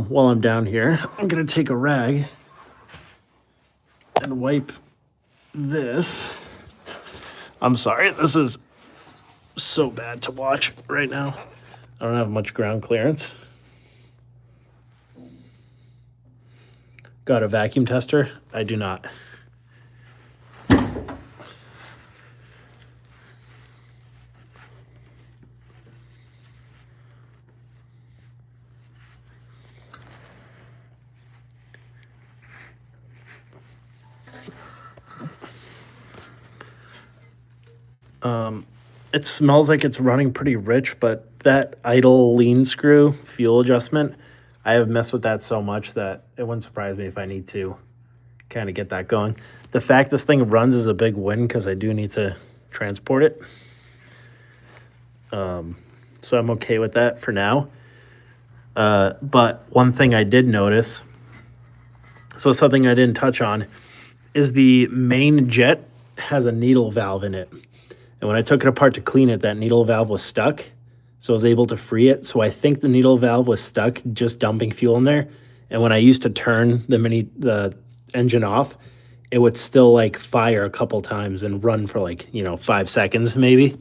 Speaker 1: While I'm down here, I'm gonna take a rag and wipe this. I'm sorry, this is so bad to watch right now. I don't have much ground clearance. Got a vacuum tester? I do not. It smells like it's running pretty rich, but that idle lean screw fuel adjustment, I have messed with that so much that it wouldn't surprise me if I need to kind of get that going. The fact this thing runs is a big win because I do need to transport it. So I'm okay with that for now. But one thing I did notice, so something I didn't touch on, is the main jet has a needle valve in it. And when I took it apart to clean it, that needle valve was stuck. So I was able to free it. So I think the needle valve was stuck just dumping fuel in there. And when I used to turn the engine off, it would still like fire a couple times and run for like, 5 seconds maybe.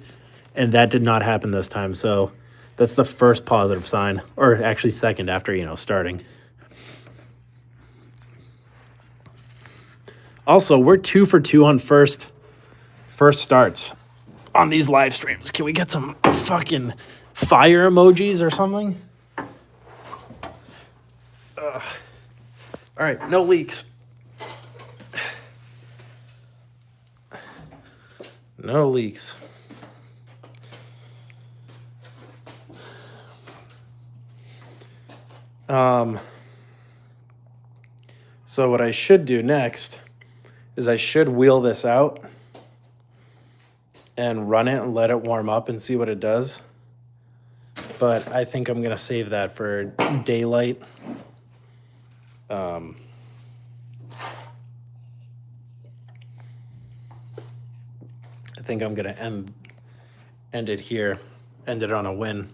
Speaker 1: And that did not happen this time. So that's the first positive sign, or actually second after, starting. Also, we're 2 for 2 on first starts on these live streams. Can we get some fucking fire emojis or something? All right, no leaks. No leaks. So what I should do next is I should wheel this out and run it and let it warm up and see what it does. But I think I'm gonna save that for daylight. I think I'm gonna end it here, end it on a win.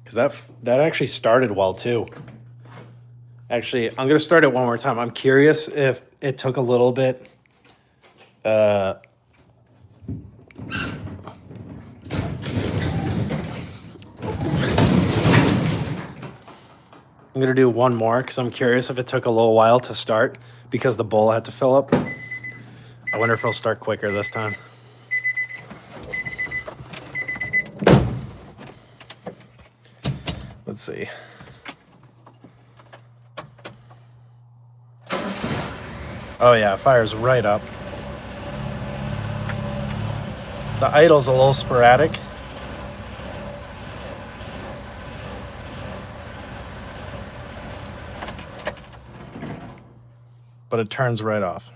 Speaker 1: Because that actually started well too. Actually, I'm gonna start it one more time. I'm curious if it took a little bit. I'm gonna do one more because I'm curious if it took a little while to start because the bowl had to fill up. I wonder if it'll start quicker this time. Let's see. Oh yeah, it fires right up. The idle's a little sporadic. But it turns right off.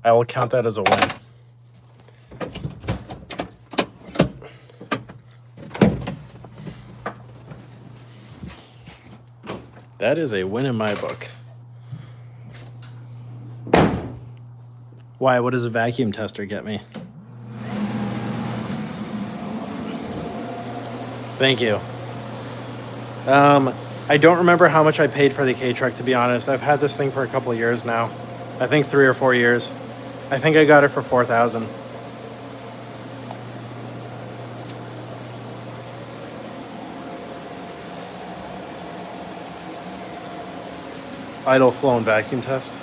Speaker 1: I will count that as a win. That is a win in my book. Why? What does a vacuum tester get me? Thank you. I don't remember how much I paid for the K-Truck, to be honest. I've had this thing for a couple of years now. I think 3 or 4 years. I think I got it for $4,000. Idle flow and vacuum test.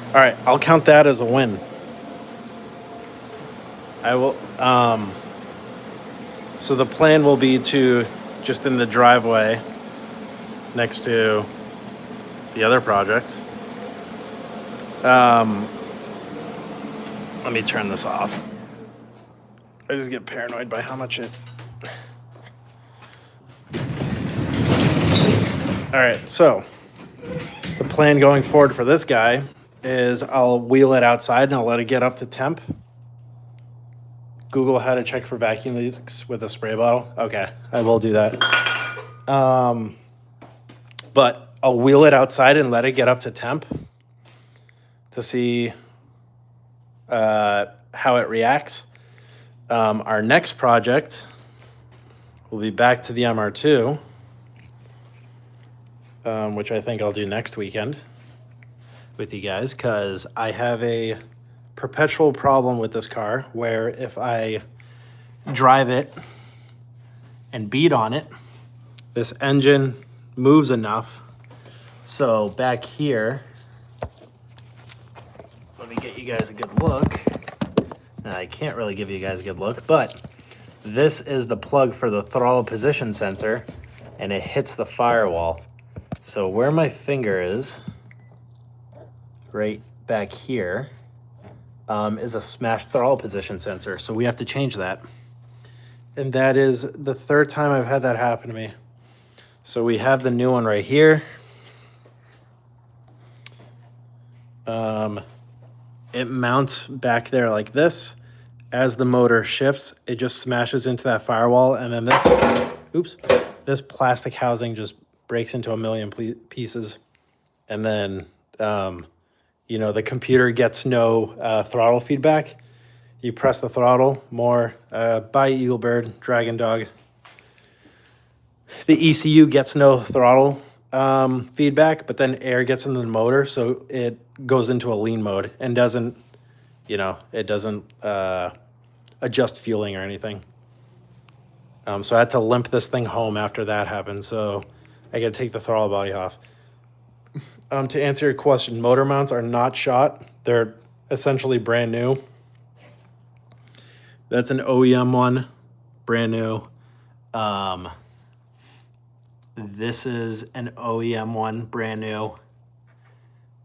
Speaker 1: All right, I'll count that as a win. I will. So the plan will be to just in the driveway next to the other project. Let me turn this off. I just get paranoid by how much it. All right, so the plan going forward for this guy is I'll wheel it outside and I'll let it get up to temp. Google how to check for vacuum leaks with a spray bottle. Okay, I will do that. But but I'll wheel it outside and let it get up to temp to see how it reacts. Our next project will be back to the MR2, which I think I'll do next weekend with you guys, because I have a perpetual problem with this car where if I drive it and beat on it, this engine moves enough. So back here, let me get you guys a good look. I can't really give you guys a good look, but this is the plug for the throttle position sensor, and it hits the firewall. So where my finger is, right back here, is a smashed throttle position sensor. So we have to change that. And that is the third time I've had that happen to me. So we have the new one right here. It mounts back there like this. As the motor shifts, it just smashes into that firewall, and then this plastic housing just breaks into a million pieces. And then, the computer gets no throttle feedback. You press the throttle more. Bye, Eaglebird, Dragon Dog. The ECU gets no throttle feedback, but then air gets into the motor, so it goes into a lean mode and doesn't adjust fueling or anything. So I had to limp this thing home after that happened, so I got to take the throttle body off. To answer your question, motor mounts are not shot. They're essentially brand new. That's an OEM one, brand new. This is an OEM one, brand new.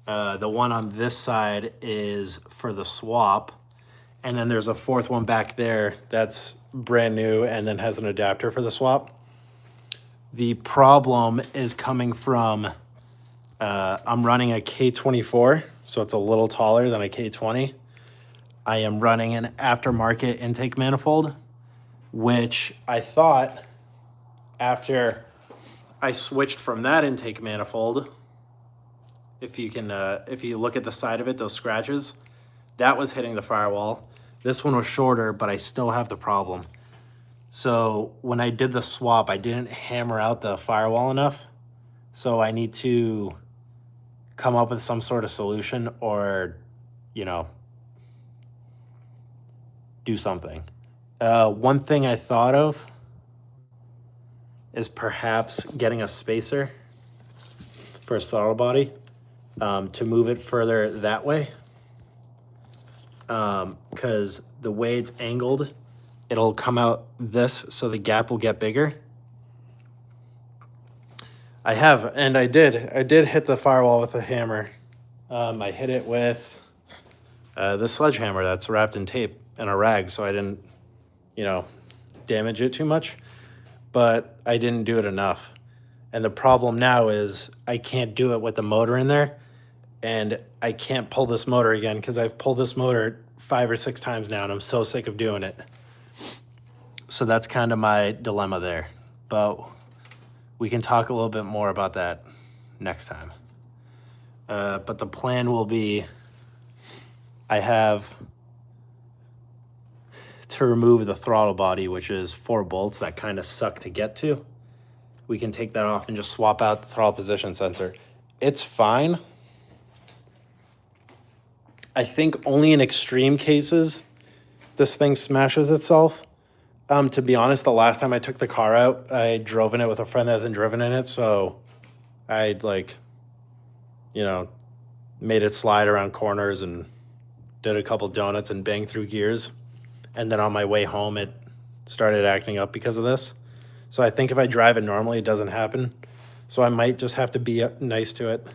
Speaker 1: The one on this side is for the swap. And then there's a fourth one back there that's brand new and then has an adapter for the swap. The problem is coming from, I'm running a K24, so it's a little taller than a K20. I am running an aftermarket intake manifold, which I thought after I switched from that intake manifold, if you look at the side of it, those scratches, that was hitting the firewall. This one was shorter, but I still have the problem. So when I did the swap, I didn't hammer out the firewall enough. So I need to come up with some sort of solution or, do something. One thing I thought of is perhaps getting a spacer for his throttle body to move it further that way. Because the way it's angled, it'll come out this, so the gap will get bigger. I did hit the firewall with a hammer. I hit it with the sledgehammer that's wrapped in tape and a rag, so I didn't, damage it too much, but I didn't do it enough. And the problem now is I can't do it with the motor in there, and I can't pull this motor again because I've pulled this motor 5 or 6 times now, and I'm so sick of doing it. So that's kind of my dilemma there. But we can talk a little bit more about that next time. But the plan will be, I have to remove the throttle body, which is 4 bolts that kind of suck to get to. We can take that off and just swap out the throttle position sensor. It's fine. I think only in extreme cases this thing smashes itself. To be honest, the last time I took the car out, I drove in it with a friend that hasn't driven in it, so I'd made it slide around corners and did a couple donuts and banged through gears. And then on my way home, it started acting up because of this. So I think if I drive it normally, it doesn't happen. So I might just have to be nice to it.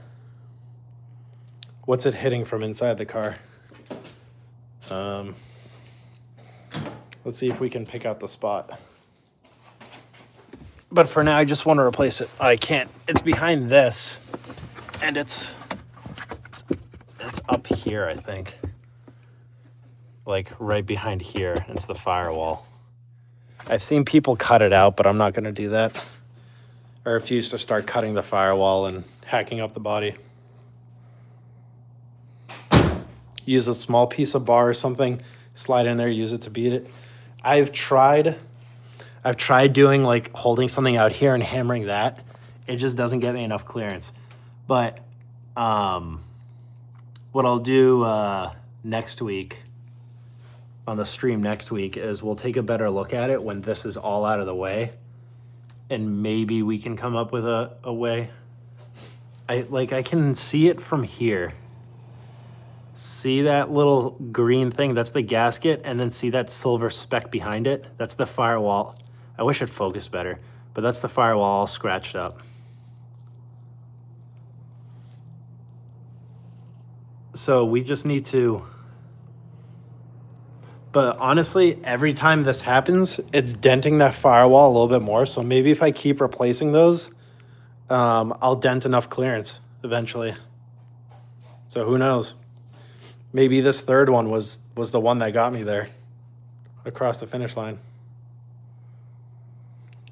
Speaker 1: What's it hitting from inside the car? Let's see if we can pick out the spot. But for now, I just want to replace it. I can't. It's behind this, and it's up here, I think. Like right behind here. It's the firewall. I've seen people cut it out, but I'm not going to do that. I refuse to start cutting the firewall and hacking up the body. Use a small piece of bar or something, slide in there, use it to beat it. I've tried doing like holding something out here and hammering that. It just doesn't get me enough clearance. But what I'll do next week, on the stream next week, is we'll take a better look at it when this is all out of the way. And maybe we can come up with a way. I can see it from here. See that little green thing? That's the gasket, and then see that silver speck behind it? That's the firewall. I wish it focused better, but that's the firewall all scratched up. So we just need to, but honestly, every time this happens, it's denting that firewall a little bit more. So maybe if I keep replacing those, I'll dent enough clearance eventually. So who knows? Maybe this third one was the one that got me there across the finish line.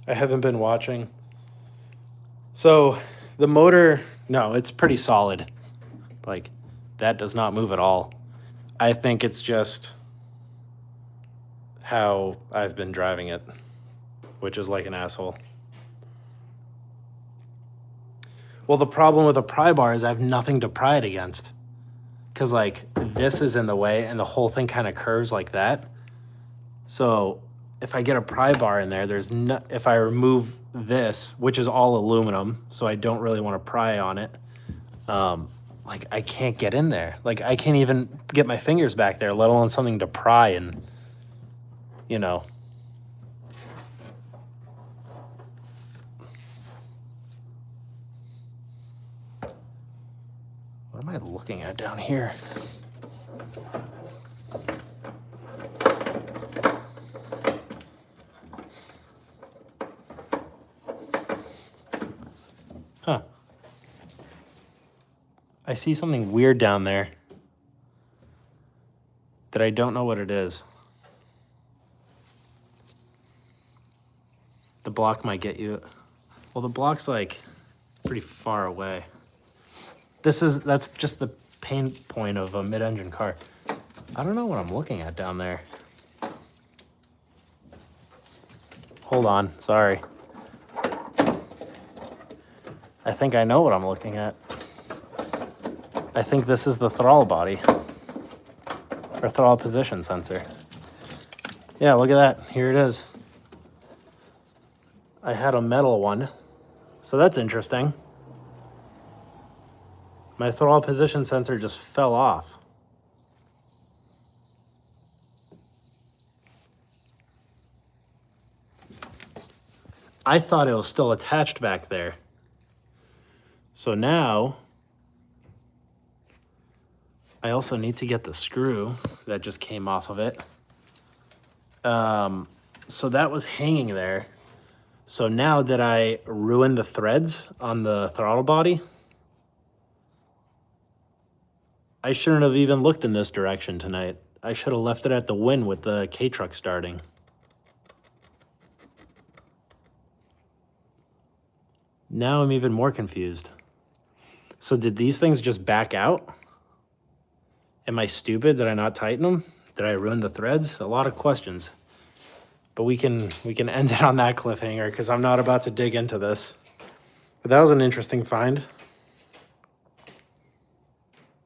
Speaker 1: I haven't been watching. So the motor, no, it's pretty solid. Like, that does not move at all. I think it's just how I've been driving it, which is like an asshole. Well, the problem with a pry bar is I have nothing to pry it against. Because, like, this is in the way and the whole thing kind of curves like that. So if I get a pry bar in there, there's no, if I remove this, which is all aluminum, so I don't really want to pry on it, like, I can't get in there. Like, I can't even get my fingers back there, let alone something to pry and, you know. What am I looking at down here? Huh. I see something weird down there that I don't know what it is. The block might get you. Well, the block's like pretty far away. That's just the pain point of a mid-engine car. I don't know what I'm looking at down there. Hold on, sorry. I think I know what I'm looking at. I think this is the throttle body, or throttle position sensor. Yeah, look at that, here it is. I had a metal one, so that's interesting. My throttle position sensor just fell off. I thought it was still attached back there. So now, I also need to get the screw that just came off of it. So that was hanging there. So now that I ruined the threads on the throttle body, I shouldn't have even looked in this direction tonight. I should have left it at the win with the K-truck starting. Now I'm even more confused. So did these things just back out? Am I stupid? Did I not tighten them? Did I ruin the threads? A lot of questions. But we can end it on that cliffhanger because I'm not about to dig into this. But that was an interesting find.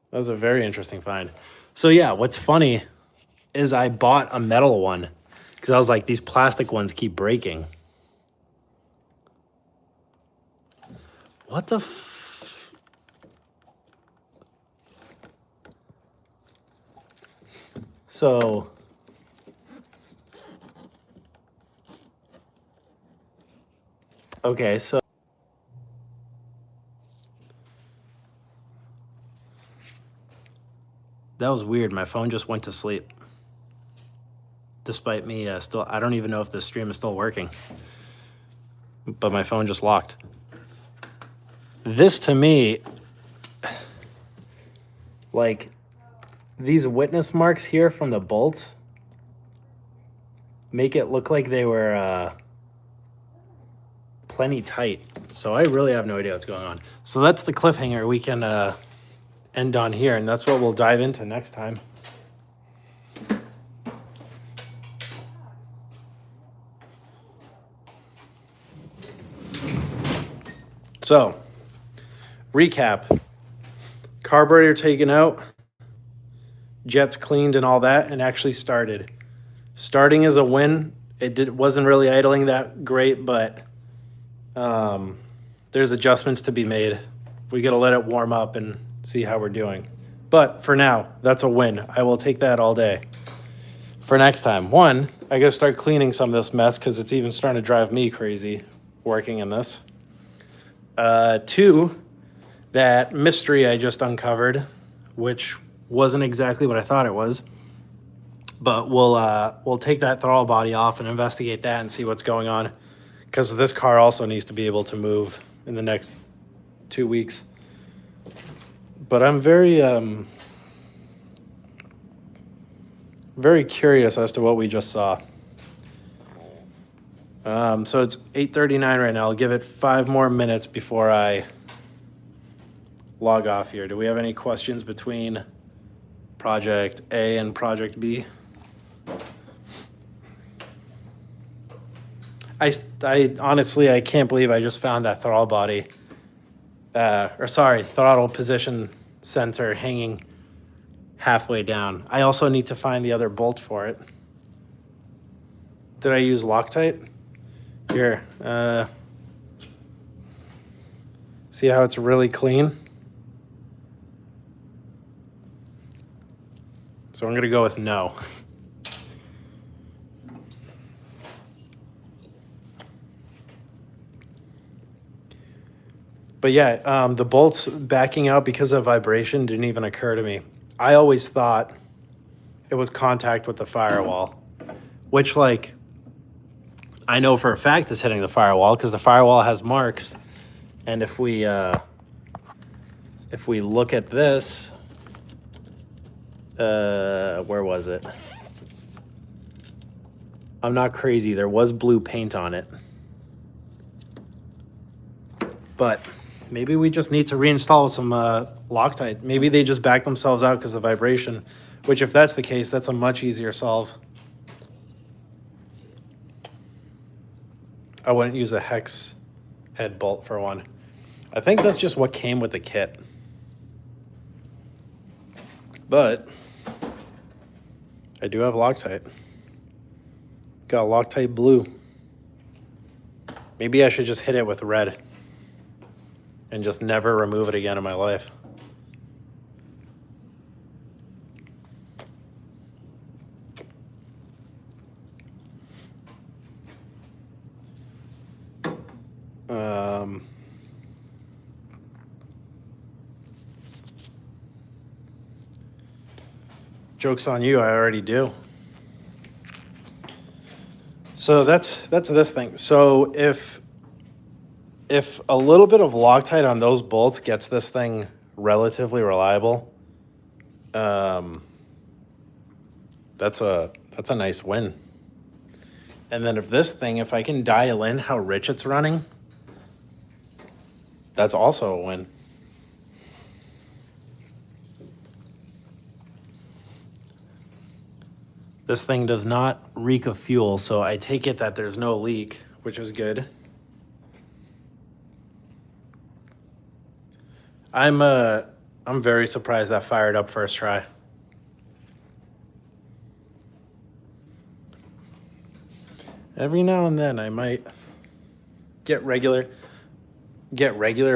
Speaker 1: That was a very interesting find. So yeah, what's funny is I bought a metal one because I was like, these plastic ones keep breaking. What the So okay, so that was weird. My phone just went to sleep. Despite me still, I don't even know if this stream is still working. But my phone just locked. This to me, like, these witness marks here from the bolts make it look like they were plenty tight. So I really have no idea what's going on. So that's the cliffhanger we can end on here, and that's what we'll dive into next time. So, recap. Carburetor taken out, jets cleaned and all that, and actually started. Starting is a win. It wasn't really idling that great, but there's adjustments to be made. We got to let it warm up and see how we're doing. But for now, that's a win. I will take that all day. For next time, one, I got to start cleaning some of this mess because it's even starting to drive me crazy working in this. Two, that mystery I just uncovered, which wasn't exactly what I thought it was. But we'll take that throttle body off and investigate that and see what's going on, because this car also needs to be able to move in the next 2 weeks. But I'm very curious as to what we just saw. So it's 8:39 right now. I'll give it 5 more minutes before I log off here. Do we have any questions between Project A and Project B? I honestly, I can't believe I just found that throttle body, throttle position sensor hanging halfway down. I also need to find the other bolt for it. Did I use Loctite? Here, see how it's really clean? So I'm gonna go with no. But yeah, the bolts backing out because of vibration didn't even occur to me. I always thought it was contact with the firewall, which, like, I know for a fact is hitting the firewall because the firewall has marks. And if we look at this, where was it? I'm not crazy. There was blue paint on it. But maybe we just need to reinstall some Loctite. Maybe they just back themselves out because of the vibration, which, if that's the case, that's a much easier solve. I wouldn't use a hex head bolt for one. I think that's just what came with the kit. But I do have Loctite. Got Loctite blue. Maybe I should just hit it with red and just never remove it again in my life. Joke's on you, I already do. So that's this thing. So if a little bit of Loctite on those bolts gets this thing relatively reliable, that's a nice win. And then if I can dial in how rich it's running, that's also a win. This thing does not reek of fuel, so I take it that there's no leak, which is good. I'm very surprised that fired up first try. Every now and then I might get regular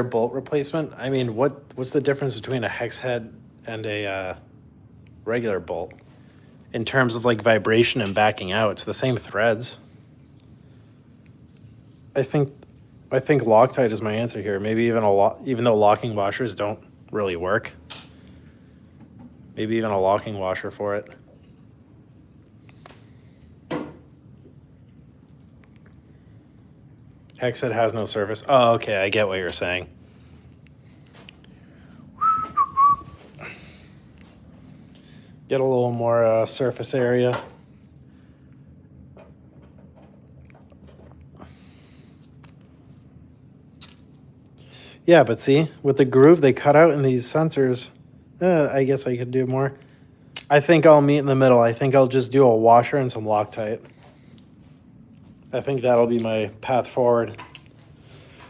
Speaker 1: bolt replacement. I mean, what's the difference between a hex head and a regular bolt? In terms of like vibration and backing out, it's the same threads. I think Loctite is my answer here. Maybe even though locking washers don't really work. Maybe even a locking washer for it. Hex head has no surface. Oh, okay, I get what you're saying. Get a little more surface area. Yeah, but see, with the groove they cut out in these sensors, I guess I could do more. I think I'll meet in the middle. I think I'll just do a washer and some Loctite. I think that'll be my path forward.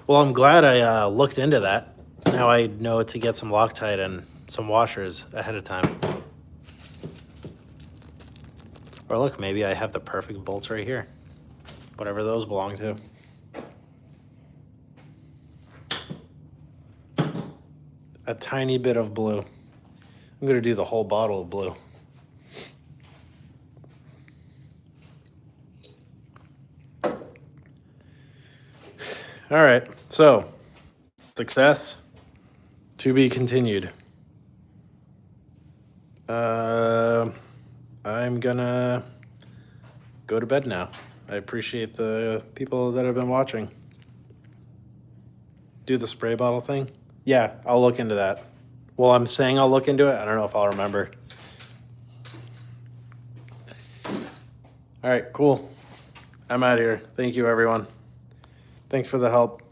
Speaker 1: Well, I'm glad I looked into that. Now I know to get some Loctite and some washers ahead of time. Or look, maybe I have the perfect bolts right here. Whatever those belong to. A tiny bit of blue. I'm gonna do the whole bottle of blue. All right, so success to be continued. I'm gonna go to bed now. I appreciate the people that have been watching. Do the spray bottle thing? Yeah, I'll look into that. Well, I'm saying I'll look into it. I don't know if I'll remember. All right, cool. I'm out of here. Thank you, everyone. Thanks for the help.